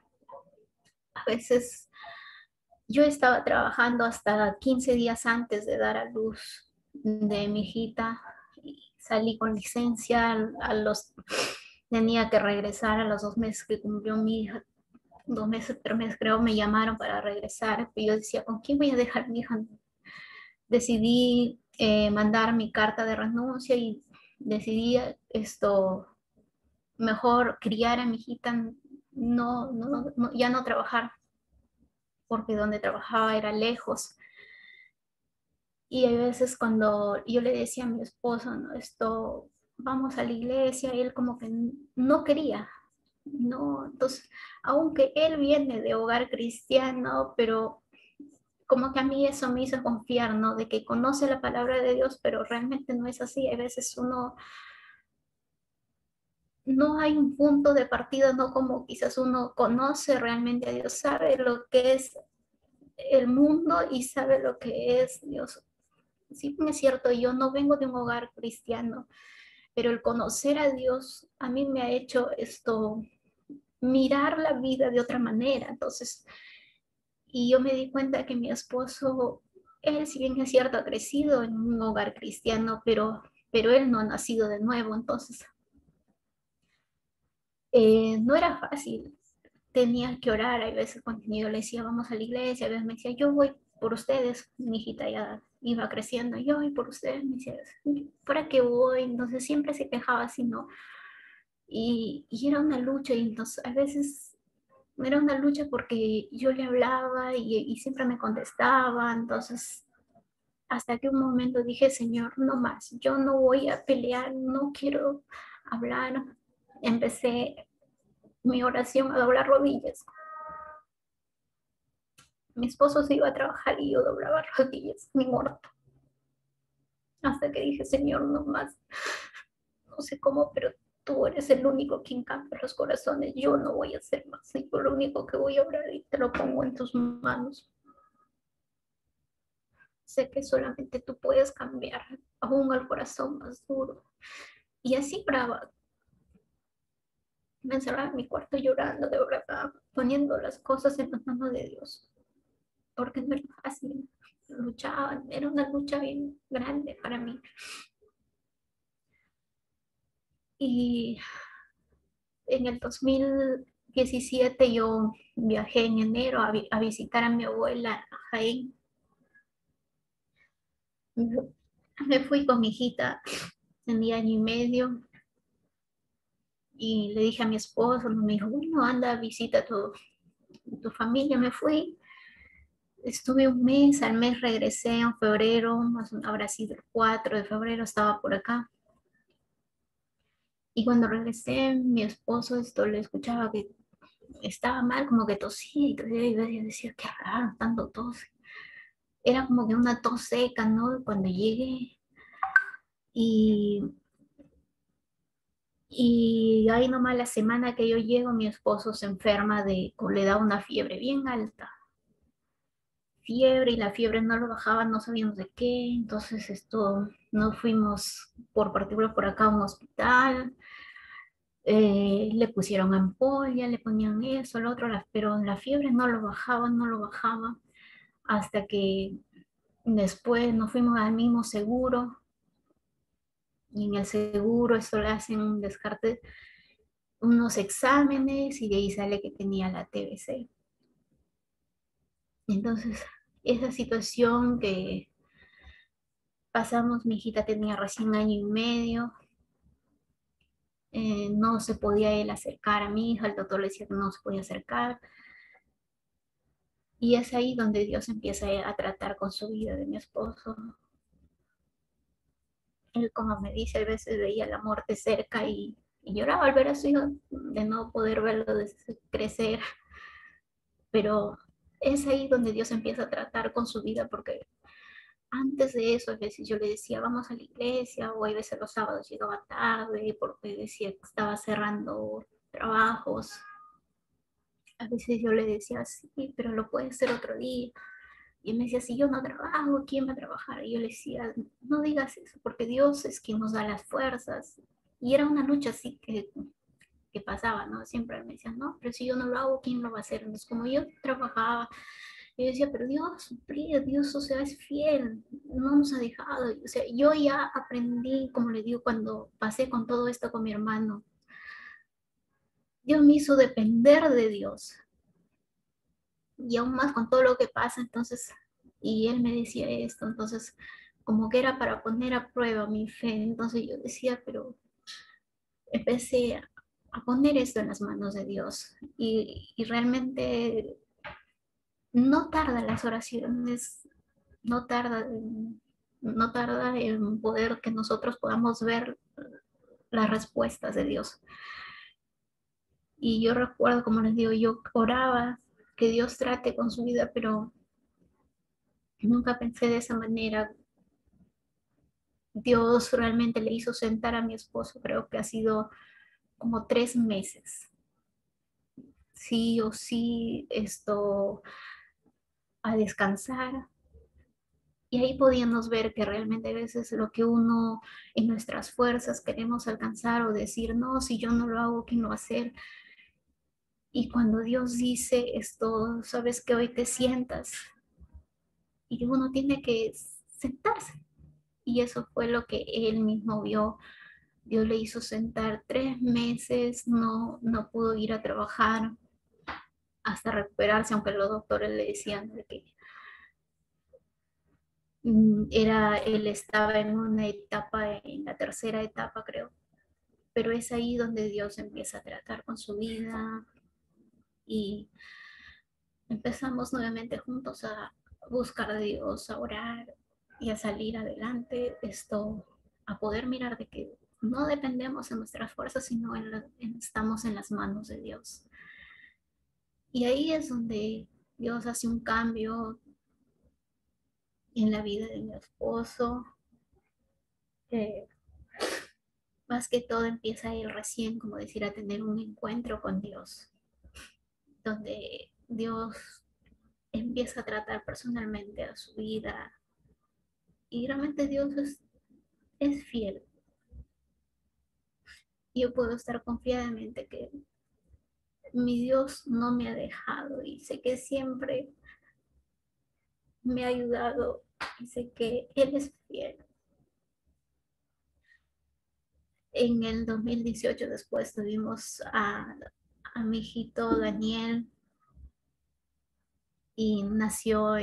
a veces yo estaba trabajando hasta 15 días antes de dar a luz de mi hijita y salí con licencia tenía que regresar a los 2 meses que cumplió mi hija, 2 meses, 3 meses creo, me llamaron para regresar. Y yo decía, ¿con quién voy a dejar a mi hija? Decidí mandar mi carta de renuncia y decidí mejor criar a mi hijita, ya no trabajar, porque donde trabajaba era lejos. Y hay veces cuando yo le decía a mi esposo, ¿no? Vamos a la iglesia, él como que no quería, no, entonces, aunque él viene de hogar cristiano, pero como que a mí eso me hizo confiar, ¿no? De que conoce la palabra de Dios, pero realmente no es así. A veces no hay un punto de partida, no como quizás uno conoce realmente a Dios, sabe lo que es el mundo y sabe lo que es Dios. Sí, es cierto, yo no vengo de un hogar cristiano, pero el conocer a Dios a mí me ha hecho mirar la vida de otra manera. Entonces, y yo me di cuenta que mi esposo, él si bien es cierto, ha crecido en un hogar cristiano, pero él no ha nacido de nuevo. Entonces, no era fácil. Tenía que orar. Hay veces cuando yo le decía, vamos a la iglesia, a veces me decía, yo voy por ustedes. Mi hijita ya iba creciendo, yo voy por ustedes. Me decía, ¿para qué voy? Entonces siempre se quejaba así, ¿no? Y era una lucha, y entonces a veces era una lucha porque yo le hablaba y siempre me contestaba. Entonces, hasta que un momento dije, Señor, no más, yo no voy a pelear, no quiero hablar. Empecé mi oración a doblar rodillas. Mi esposo se iba a trabajar y yo doblaba rodillas, mi muerto. Hasta que dije, Señor, no más. No sé cómo, pero tú eres el único quien cambia los corazones. Yo no voy a hacer más. Y yo lo único que voy a orar y te lo pongo en tus manos. Sé que solamente tú puedes cambiar aún el corazón más duro. Y así brava, me encerraba en mi cuarto llorando, de verdad, poniendo las cosas en las manos de Dios, porque no era fácil. Luchaba, era una lucha bien grande para mí. Y en el 2017 yo viajé en enero a visitar a mi abuela a Jaén. Me fui con mi hijita, tenía año y medio, y le dije a mi esposo, me dijo, bueno, anda, visita a tu familia. Me fui, estuve un mes, al mes regresé en febrero, habrá sido el 4 de febrero, estaba por acá. Y cuando regresé, mi esposo le escuchaba que estaba mal, como que tosía y tosía, y yo decía, qué raro, tanto tos. Era como que una tos seca, ¿no? Cuando llegué y, y ahí nomás la semana que yo llego, mi esposo se enferma le da una fiebre bien alta. fiebre y la fiebre no lo bajaba, no sabíamos de qué, entonces nos fuimos por partículas por acá a un hospital, le pusieron ampolla, le ponían eso, lo otro, pero la fiebre no lo bajaba, no lo bajaba, hasta que después nos fuimos al mismo seguro, y en el seguro eso le hacen un descarte, unos exámenes, y de ahí sale que tenía la TBC. Entonces, esa situación que pasamos, mi hijita tenía recién año y medio, no se podía él acercar a mi hija, el doctor le decía que no se podía acercar, y es ahí donde Dios empieza a tratar con su vida de mi esposo. Él, como me dice, a veces veía la muerte cerca y lloraba al ver a su hijo, de no poder verlo crecer, pero es ahí donde Dios empieza a tratar con su vida, porque antes de eso, a veces yo le decía, vamos a la iglesia, o a veces los sábados llegaba tarde, porque decía que estaba cerrando trabajos. A veces yo le decía, sí, pero lo puedes hacer otro día. Y él me decía, si yo no trabajo, ¿quién va a trabajar? Y yo le decía, no digas eso, porque Dios es quien nos da las fuerzas. Y era una lucha así que pasaba, ¿no? Siempre me decían, no, pero si yo no lo hago, ¿quién lo va a hacer? Entonces, como yo trabajaba, yo decía, pero Dios suplía, Dios, o sea, es fiel, no nos ha dejado. O sea, yo ya aprendí, como le digo, cuando pasé con todo esto con mi hermano, Dios me hizo depender de Dios. Y aún más con todo lo que pasa, entonces, y él me decía esto, entonces, como que era para poner a prueba mi fe. Entonces yo decía, pero empecé a poner esto en las manos de Dios. Y realmente no tarda las oraciones, no tarda, no tarda en poder que nosotros podamos ver las respuestas de Dios. Y yo recuerdo, como les digo, yo oraba que Dios trate con su vida, pero nunca pensé de esa manera. Dios realmente le hizo sentar a mi esposo, creo que ha sido como 3 meses. Sí o sí, a descansar. Y ahí podíamos ver que realmente a veces lo que uno en nuestras fuerzas queremos alcanzar o decir, no, si yo no lo hago, ¿quién lo va a hacer? Y cuando Dios dice esto, sabes que hoy te sientas y uno tiene que sentarse. Y eso fue lo que él mismo vio. Dios le hizo sentar 3 meses, no pudo ir a trabajar hasta recuperarse, aunque los doctores le decían que él estaba en una etapa, en la tercera etapa creo, pero es ahí donde Dios empieza a tratar con su vida y empezamos nuevamente juntos a buscar a Dios, a orar y a salir adelante, a poder mirar de que no dependemos de nuestras fuerzas, sino estamos en las manos de Dios. Y ahí es donde Dios hace un cambio en la vida de mi esposo. Eh, Más que todo empieza él recién, como decir, a tener un encuentro con Dios, donde Dios empieza a tratar personalmente a su vida. Y realmente Dios es fiel. Yo puedo estar confiadamente que mi Dios no me ha dejado y sé que siempre me ha ayudado y sé que Él es fiel. En el 2018 después tuvimos a mi hijito Daniel y nació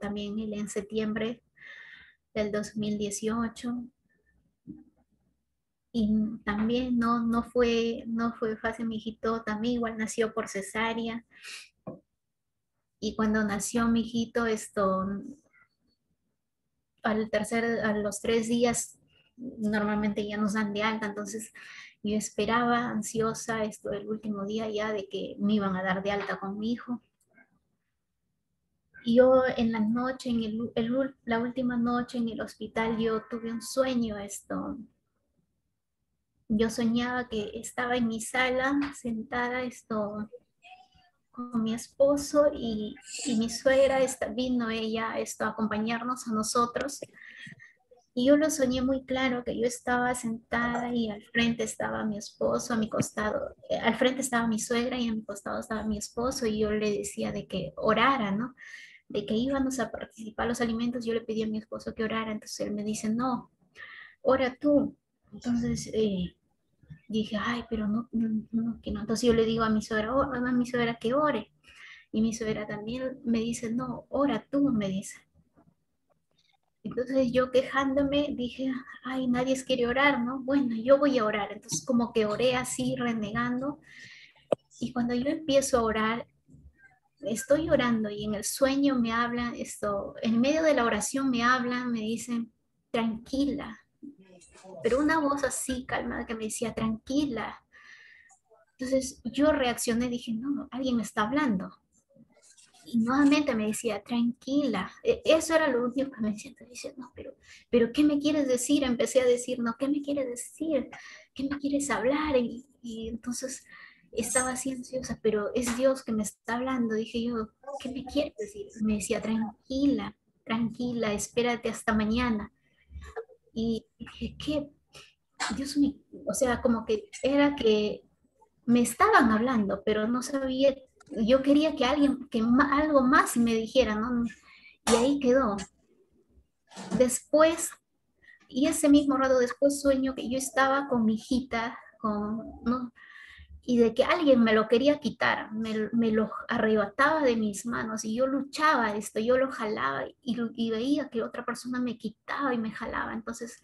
también él en septiembre del 2018 y también no fue fácil. Mi hijito también igual nació por cesárea y cuando nació mi hijito a los 3 días normalmente ya nos dan de alta, entonces yo esperaba ansiosa el último día ya de que me iban a dar de alta con mi hijo. Y yo en la noche, la última noche en el hospital, yo tuve un sueño. Yo soñaba que estaba en mi sala sentada con mi esposo y mi suegra vino ella a acompañarnos a nosotros. Y yo lo soñé muy claro, que yo estaba sentada y al frente estaba mi esposo, a mi costado, al frente estaba mi suegra y a mi costado estaba mi esposo y yo le decía de que orara, ¿no? De que íbamos a participar los alimentos, yo le pedí a mi esposo que orara, entonces él me dice, no, ora tú. Entonces dije, ay, pero no, no, no, que no. Entonces yo le digo a mi suegra, a mi suegra que ore. Y mi suegra también me dice, no, ora tú, me dice. Entonces yo quejándome dije, ay, nadie quiere orar, ¿no? Bueno, yo voy a orar. Entonces como que oré así, renegando. Y cuando yo empiezo a orar, estoy orando y en el sueño me hablan esto, en medio de la oración me hablan, me dicen, tranquila. Pero una voz así calmada que me decía, tranquila. Entonces yo reaccioné, dije, no, alguien me está hablando. Y nuevamente me decía, tranquila. Eso era lo último que me decía. Entonces decía, no, pero ¿qué me quieres decir? Empecé a decir, no, ¿qué me quieres decir? ¿Qué me quieres hablar? Y entonces estaba así ansiosa, pero es Dios que me está hablando. Dije yo, ¿qué me quieres decir? Me decía, tranquila, tranquila, espérate hasta mañana. Y dije, ¿qué? Dios mío, o sea, como que era que me estaban hablando, pero no sabía, yo quería que alguien, algo más me dijera, ¿no? Y ahí quedó. Después, y ese mismo rato después sueño que yo estaba con mi hijita, ¿no? Y de que alguien me lo quería quitar, me lo arrebataba de mis manos y yo luchaba esto, yo lo jalaba y veía que otra persona me quitaba y me jalaba. Entonces,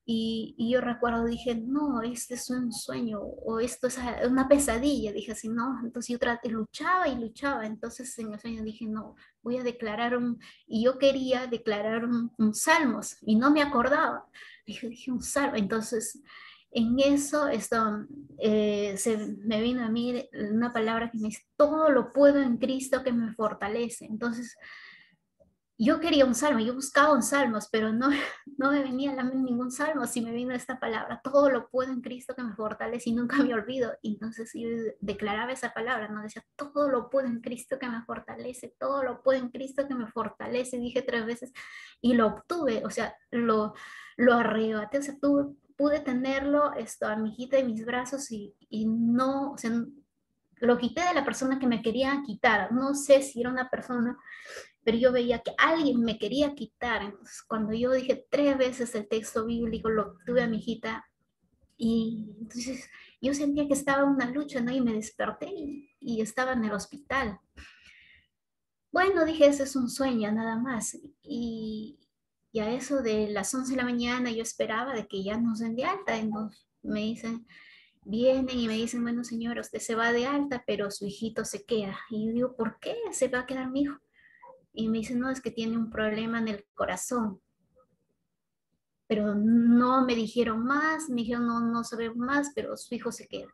y yo recuerdo, dije, no, este es un sueño o esto es una pesadilla. Dije así, no. Entonces yo luchaba y luchaba. Entonces en el sueño dije, no, voy a declarar y yo quería declarar un salmos y no me acordaba. Dije un salmo. Entonces en eso me vino a mí una palabra que me dice, todo lo puedo en Cristo que me fortalece. Entonces yo quería un salmo, yo buscaba un salmos, pero no, no me venía a la mente ningún salmo, si me vino esta palabra, todo lo puedo en Cristo que me fortalece y nunca me olvido. Y entonces yo declaraba esa palabra, no decía, todo lo puedo en Cristo que me fortalece, todo lo puedo en Cristo que me fortalece, dije 3 veces y lo obtuve, o sea, lo arrebaté, o sea, pude tenerlo a mi hijita en mis brazos y no, o sea, lo quité de la persona que me quería quitar, no sé si era una persona, pero yo veía que alguien me quería quitar. Entonces, cuando yo dije 3 veces el texto bíblico, lo tuve a mi hijita y entonces yo sentía que estaba en una lucha, ¿no? Y me desperté y estaba en el hospital. Bueno, dije, ese es un sueño nada más. Y a eso de las 11 de la mañana yo esperaba de que ya nos den de alta. Entonces me dicen, vienen y me dicen, bueno señora, usted se va de alta, pero su hijito se queda. Y yo digo, ¿por qué se va a quedar mi hijo? Y me dice, no, es que tiene un problema en el corazón. Pero no me dijeron más, me dijeron, no, no sabemos más, pero su hijo se queda.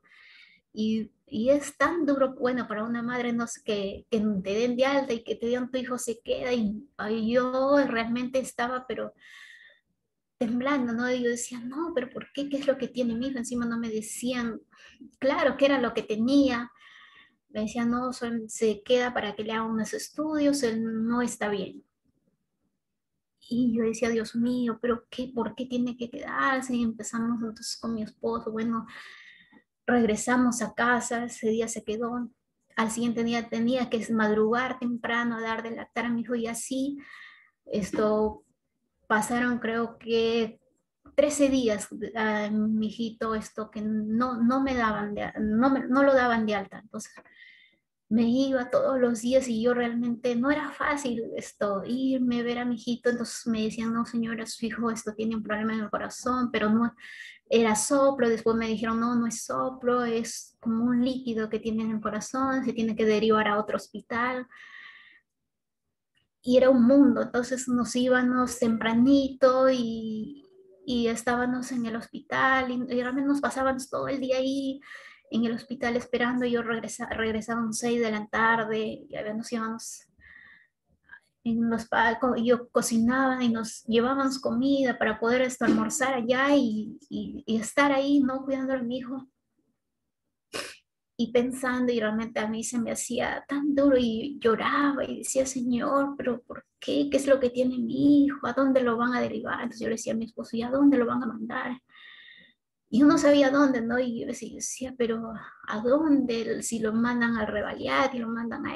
Y es tan duro, bueno, para una madre, no sé, que te den de alta y que te digan tu hijo se queda. Y ay, yo realmente estaba, pero temblando, ¿no? Y yo decía, no, pero ¿por qué? ¿Qué es lo que tiene mi hijo? Encima no me decían, claro, qué era lo que tenía. Me decían, no, se queda para que le hagan unos estudios, él no está bien. Y yo decía, Dios mío, pero qué, ¿por qué tiene que quedarse? Y empezamos entonces con mi esposo, bueno, regresamos a casa, ese día se quedó, al siguiente día tenía que madrugar temprano a dar de lactar a mi hijo y así, esto, pasaron creo que 13 días a mi hijito, esto que no me daban, no lo daban de alta, entonces me iba todos los días y yo realmente no era fácil irme, ver a mi hijito, entonces me decían, no señora, su hijo tiene un problema en el corazón, pero no era soplo, después me dijeron, no, no es soplo, es como un líquido que tiene en el corazón, se tiene que derivar a otro hospital, y era un mundo, entonces nos íbamos tempranito y estábamos en el hospital y realmente nos pasábamos todo el día ahí en el hospital esperando. Yo regresábamos 6 de la tarde y a ver, nos íbamos en los palcos, yo cocinaba y nos llevábamos comida para poder almorzar allá y estar ahí, ¿no? Cuidando a mi hijo. y pensando, y realmente a mí se me hacía tan duro y lloraba y decía, Señor, pero ¿por qué? ¿Qué es lo que tiene mi hijo? ¿A dónde lo van a derivar? Entonces yo le decía a mi esposo, ¿y a dónde lo van a mandar? Y yo no sabía dónde, ¿no? Y yo decía, pero ¿a dónde? Si lo mandan al Revaliat y lo mandan a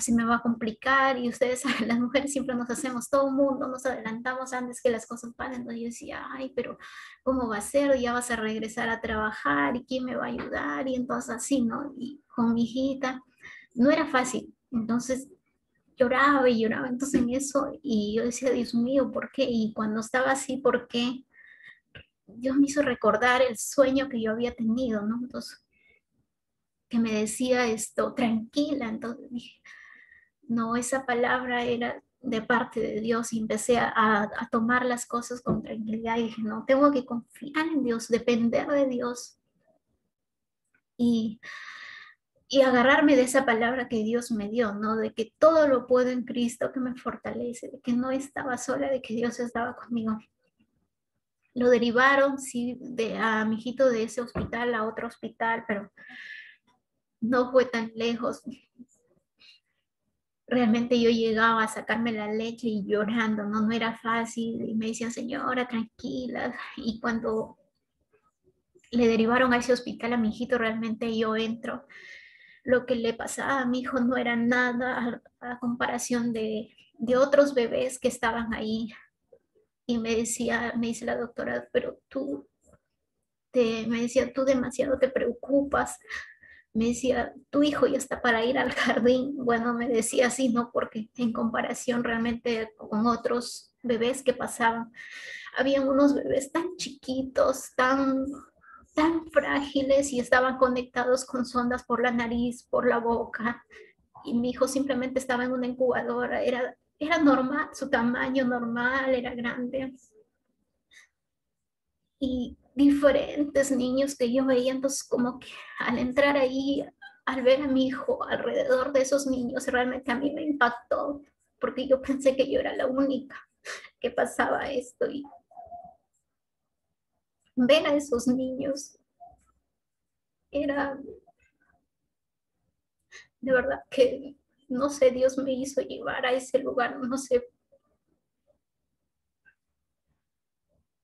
si me va a complicar. Y ustedes saben, las mujeres siempre nos hacemos, todo el mundo nos adelantamos antes que las cosas pasen. Entonces yo decía, ay, pero ¿cómo va a ser? Ya vas a regresar a trabajar y ¿quién me va a ayudar? Y entonces así, ¿no? Y con mi hijita no era fácil. Entonces lloraba y lloraba entonces en eso y yo decía, Dios mío, ¿por qué? Y cuando estaba así, ¿por qué? Dios me hizo recordar el sueño que yo había tenido, ¿no? Entonces, que me decía esto, tranquila. Entonces dije, no, esa palabra era de parte de Dios y empecé a tomar las cosas con tranquilidad y dije, no, tengo que confiar en Dios, depender de Dios y, y agarrarme de esa palabra que Dios me dio, ¿no? De que todo lo puedo en Cristo que me fortalece, de que no estaba sola, de que Dios estaba conmigo. Lo derivaron, sí, a mi hijito de ese hospital a otro hospital, pero no fue tan lejos. Realmente yo llegaba a sacarme la leche y llorando, no, no era fácil. Y me decían, señora, tranquila. Y cuando le derivaron a ese hospital a mi hijito, realmente yo entro. Lo que le pasaba a mi hijo no era nada a comparación de otros bebés que estaban ahí. Y me dice la doctora, pero me decía, tú demasiado te preocupas. Me decía, tu hijo ya está para ir al jardín. Bueno, me decía así, ¿no? Porque en comparación realmente con otros bebés que pasaban, habían unos bebés tan chiquitos, tan frágiles y estaban conectados con sondas por la nariz, por la boca. Y mi hijo simplemente estaba en una incubadora, era normal, su tamaño normal, era grande y diferentes niños que yo veía, entonces como que al entrar ahí, al ver a mi hijo alrededor de esos niños, realmente a mí me impactó, porque yo pensé que yo era la única que pasaba esto y ver a esos niños era de verdad que, no sé, Dios me hizo llevar a ese lugar, no sé,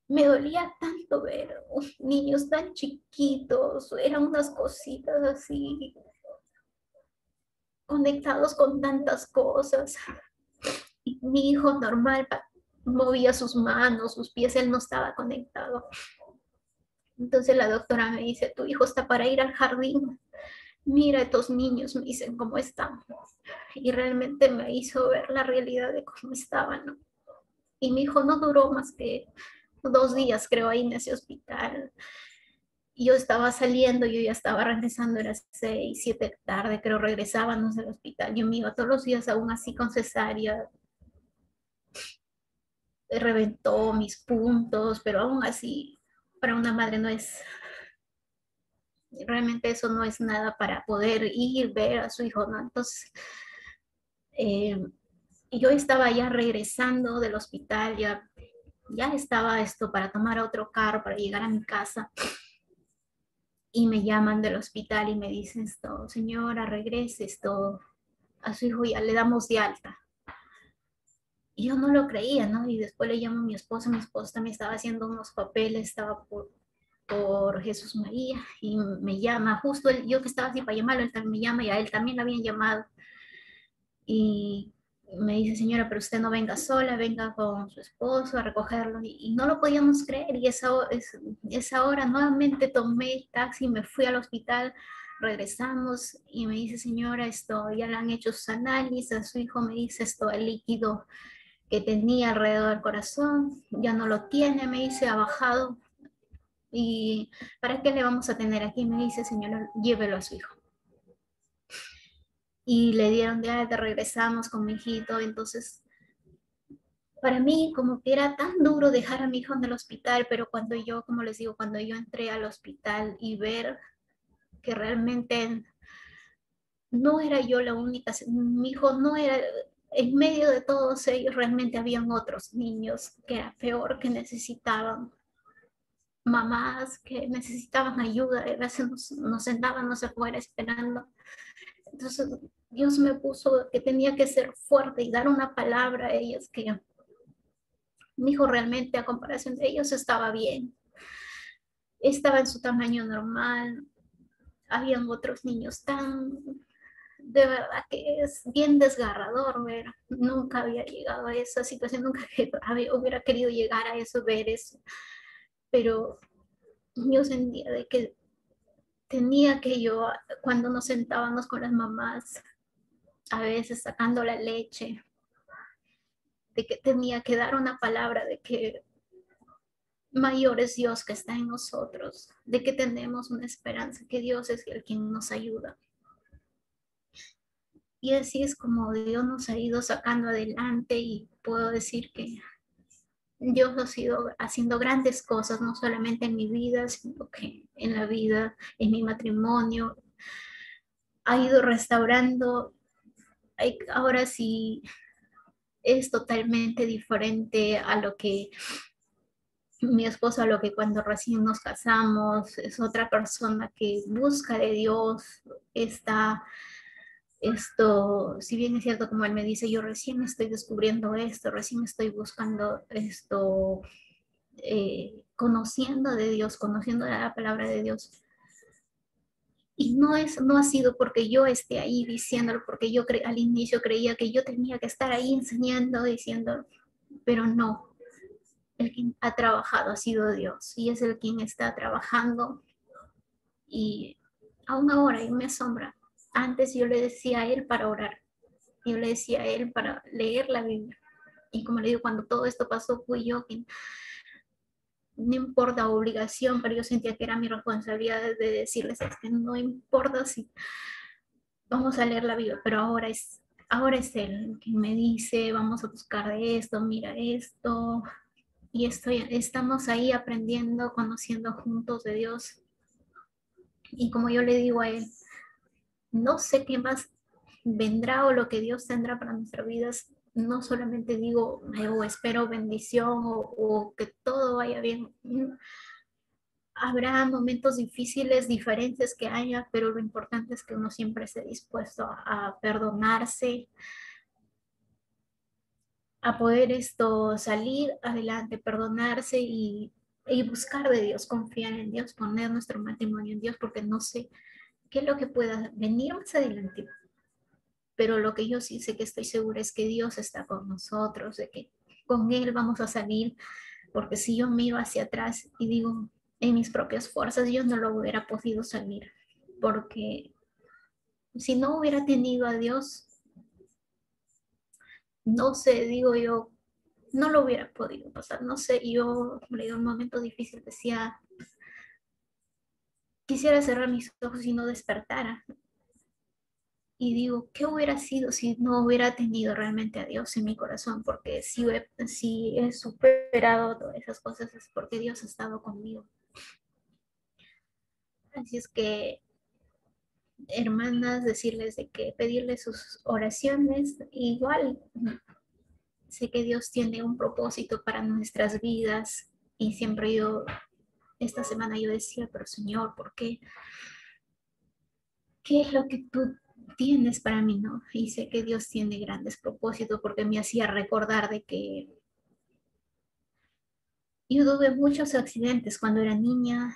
me dolía tanto ver niños tan chiquitos, eran unas cositas así conectados con tantas cosas. Y mi hijo normal movía sus manos, sus pies, él no estaba conectado. Entonces la doctora me dice, tu hijo está para ir al jardín. Mira, estos niños me dicen cómo están. Y realmente me hizo ver la realidad de cómo estaban, ¿no? Y mi hijo no duró más que 2 días, creo, ahí en ese hospital. Y yo estaba saliendo, yo ya estaba regresando, era 6, 7 de tarde, creo, regresábamos del hospital. Yo me iba todos los días aún así con cesárea, reventó mis puntos, pero aún así, para una madre no es, realmente eso no es nada para poder ir, ver a su hijo, ¿no? Entonces, eh, yo estaba ya regresando del hospital, ya estaba esto para tomar otro carro, para llegar a mi casa, y me llaman del hospital y me dicen esto, señora, regrese esto, a su hijo ya le damos de alta. Y yo no lo creía, ¿no? Y después le llamo a mi esposa también estaba haciendo unos papeles, estaba por Jesús María y me llama, justo yo que estaba así para llamarlo, él también me llama y a él también le habían llamado y me dice, señora, pero usted no venga sola, venga con su esposo a recogerlo y no lo podíamos creer y esa hora nuevamente tomé el taxi, me fui al hospital, regresamos y me dice, señora, esto ya le han hecho sus análisis, a su hijo me dice esto, el líquido que tenía alrededor del corazón, ya no lo tiene, me dice, ha bajado. ¿Y para qué le vamos a tener aquí? Me dice, señora, llévelo a su hijo. Y le dieron de alta, regresamos con mi hijito. Entonces, para mí como que era tan duro dejar a mi hijo en el hospital, pero cuando yo, como les digo, cuando yo entré al hospital y ver que realmente no era yo la única, mi hijo no era, en medio de todos ellos realmente habían otros niños que era peor, que necesitaban mamás que necesitaban ayuda, y a veces nos sentábamos afuera esperando. Entonces Dios me puso que tenía que ser fuerte y dar una palabra a ellos, que mi hijo realmente a comparación de ellos estaba bien, estaba en su tamaño normal. Habían otros niños tan, de verdad que es bien desgarrador ver, nunca había llegado a esa situación, nunca hubiera querido llegar a eso, ver eso, pero yo sentía de que tenía que yo, cuando nos sentábamos con las mamás, a veces sacando la leche, de que tenía que dar una palabra de que mayor es Dios que está en nosotros, de que tenemos una esperanza, que Dios es el quien nos ayuda. Y así es como Dios nos ha ido sacando adelante, y puedo decir que Dios ha sido haciendo grandes cosas, no solamente en mi vida, sino que en la vida, en mi matrimonio. Ha ido restaurando. Ahora sí es totalmente diferente a lo que mi esposo, a lo que cuando recién nos casamos. Es otra persona que busca de Dios, está esto, si bien es cierto, como él me dice, yo recién estoy descubriendo esto, recién estoy buscando esto, conociendo de Dios, conociendo la palabra de Dios. Y no ha sido porque yo esté ahí diciéndolo, porque yo al inicio creía que yo tenía que estar ahí enseñando, diciendo, pero no, el quien ha trabajado ha sido Dios, y es el quien está trabajando. Y aún ahora y me asombra. Antes yo le decía a él para orar, yo le decía a él para leer la Biblia. Y como le digo, cuando todo esto pasó, fui yo quien, no importa obligación, pero yo sentía que era mi responsabilidad de decirles, es que no importa si vamos a leer la Biblia, pero ahora es él quien me dice, vamos a buscar de esto, mira esto, y estamos ahí aprendiendo, conociendo juntos de Dios. Y como yo le digo a él, no sé qué más vendrá o lo que Dios tendrá para nuestras vidas. No solamente digo o espero bendición o que todo vaya bien. Habrá momentos difíciles, diferentes que haya, pero lo importante es que uno siempre esté dispuesto a perdonarse, a poder salir adelante, perdonarse y buscar de Dios, confiar en Dios, poner nuestro matrimonio en Dios, porque no sé qué es lo que pueda venir más adelante. Pero lo que yo sí sé, que estoy segura, es que Dios está con nosotros, de que con Él vamos a salir, porque si yo miro hacia atrás y digo, en mis propias fuerzas, yo no lo hubiera podido salir, porque si no hubiera tenido a Dios, no sé, digo yo, no lo hubiera podido pasar, no sé, yo le dio un momento difícil, decía, quisiera cerrar mis ojos y no despertara, y digo, ¿qué hubiera sido si no hubiera tenido realmente a Dios en mi corazón? Porque si he superado todas esas cosas es porque Dios ha estado conmigo. Así es que, hermanas, decirles de que pedirles sus oraciones, igual sé que Dios tiene un propósito para nuestras vidas, y siempre esta semana yo decía, pero Señor, ¿por qué? ¿Qué es lo que tú tienes para mí, no? Y sé que Dios tiene grandes propósitos, porque me hacía recordar de que yo tuve muchos accidentes cuando era niña.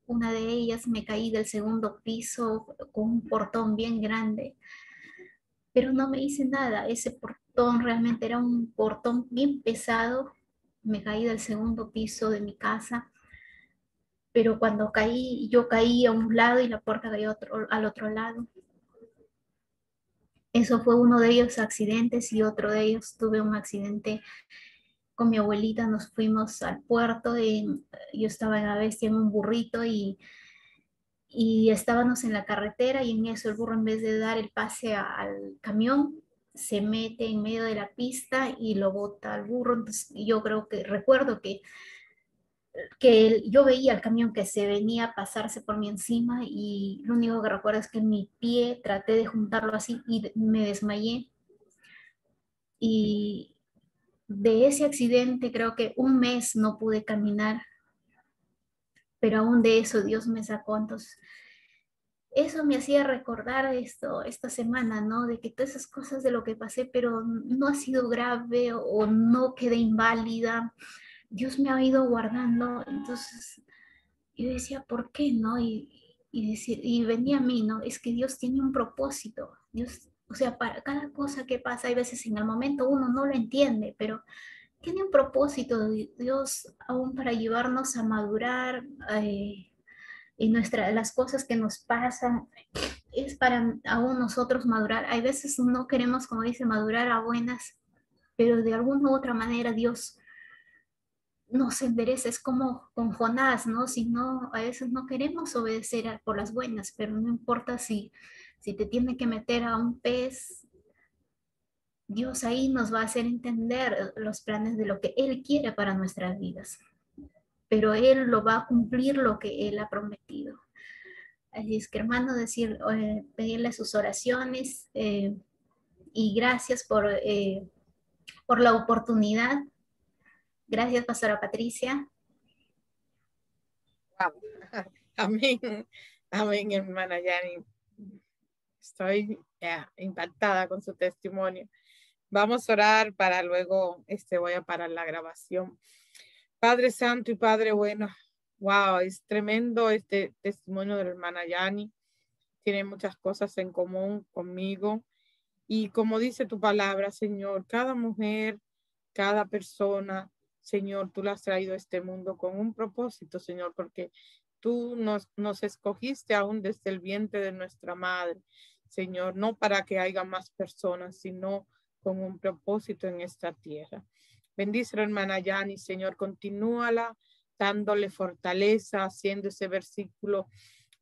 Una de ellas me caí del segundo piso con un portón bien grande, pero no me hice nada. Ese portón realmente era un portón bien pesado. Me caí del segundo piso de mi casa, pero cuando caí, yo caí a un lado y la puerta cayó al otro lado. Eso fue uno de ellos accidentes, y otro de ellos tuve un accidente con mi abuelita. Nos fuimos al puerto y yo estaba en la bestia en un burrito, y estábamos en la carretera, y en eso el burro, en vez de dar el pase al camión, se mete en medio de la pista y lo bota al burro. Entonces yo creo que recuerdo que yo veía el camión que se venía a pasarse por mí encima, y lo único que recuerdo es que mi pie traté de juntarlo así y me desmayé. Y de ese accidente creo que un mes no pude caminar, pero aún de eso Dios me sacó. Entonces, eso me hacía recordar esto, esta semana, ¿no? De que todas esas cosas de lo que pasé, pero no ha sido grave o no quedé inválida. Dios me ha ido guardando. Entonces, yo decía, ¿por qué no? Y venía a mí, ¿no? Es que Dios tiene un propósito. Dios, o sea, para cada cosa que pasa, hay veces en el momento uno no lo entiende, pero tiene un propósito Dios aún para llevarnos a madurar y las cosas que nos pasan es para aún nosotros madurar. Hay veces no queremos, como dice, madurar a buenas, pero de alguna u otra manera Dios nos endereza. Es como con Jonás, ¿no? Si no, a veces no queremos obedecer por las buenas, pero no importa si te tiene que meter a un pez, Dios ahí nos va a hacer entender los planes de lo que Él quiere para nuestras vidas, pero Él lo va a cumplir lo que Él ha prometido. Así es que, hermano, pedirle sus oraciones y gracias por la oportunidad. Gracias, Pastora Patricia. Wow. Amén, amén, hermana Yani. Estoy impactada con su testimonio. Vamos a orar para luego, voy a parar la grabación. Padre Santo y Padre bueno, wow, es tremendo este testimonio de la hermana Yani. Tiene muchas cosas en común conmigo. Y como dice tu palabra, Señor, cada mujer, cada persona, Señor, tú la has traído a este mundo con un propósito, Señor, porque tú nos escogiste aún desde el vientre de nuestra madre, Señor, no para que haya más personas, sino con un propósito en esta tierra. Bendice a la hermana Yani, Señor, continúala dándole fortaleza, haciendo ese versículo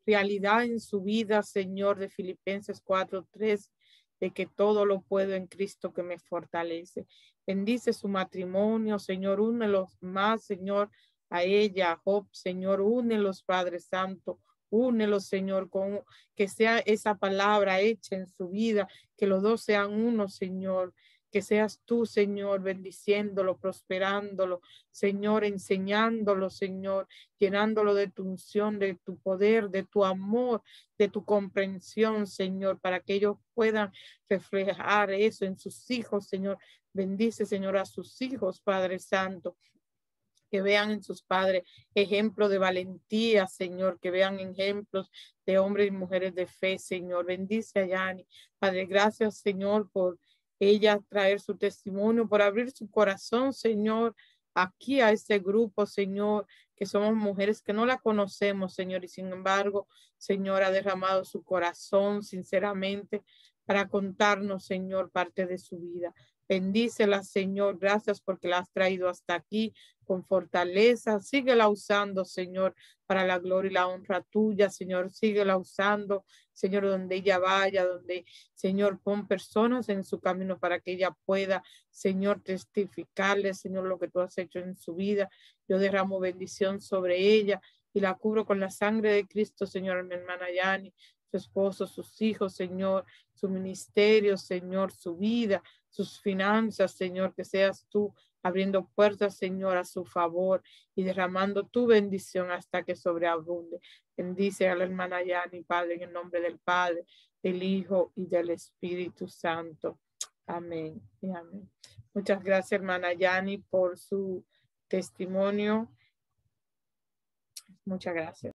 realidad en su vida, Señor, de Filipenses 4:3, de que todo lo puedo en Cristo que me fortalece. Bendice su matrimonio, Señor, únelos más, Señor, a ella, a Job, Señor, únelos, Padre Santo, únelos, Señor, con que sea esa palabra hecha en su vida, que los dos sean uno, Señor, que seas tú, Señor, bendiciéndolo, prosperándolo, Señor, enseñándolo, Señor, llenándolo de tu unción, de tu poder, de tu amor, de tu comprensión, Señor, para que ellos puedan reflejar eso en sus hijos, Señor. Bendice, Señor, a sus hijos, Padre Santo, que vean en sus padres ejemplos de valentía, Señor, que vean ejemplos de hombres y mujeres de fe, Señor. Bendice a Yani. Padre, gracias, Señor, por ella traer su testimonio, por abrir su corazón, Señor, aquí a este grupo, Señor, que somos mujeres que no la conocemos, Señor, y sin embargo, Señor, ha derramado su corazón sinceramente para contarnos, Señor, parte de su vida. Bendícela, Señor. Gracias porque la has traído hasta aquí con fortaleza. Síguela usando, Señor, para la gloria y la honra tuya, Señor. Síguela usando, Señor, donde ella vaya, donde, Señor, pon personas en su camino para que ella pueda, Señor, testificarle, Señor, lo que tú has hecho en su vida. Yo derramo bendición sobre ella y la cubro con la sangre de Cristo, Señor, mi hermana Yani, su esposo, sus hijos, Señor, su ministerio, Señor, su vida, sus finanzas, Señor, que seas tú abriendo puertas, Señor, a su favor y derramando tu bendición hasta que sobreabunde. Bendice a la hermana Yani, Padre, en el nombre del Padre, del Hijo y del Espíritu Santo. Amén y amén. Muchas gracias, hermana Yani, por su testimonio. Muchas gracias.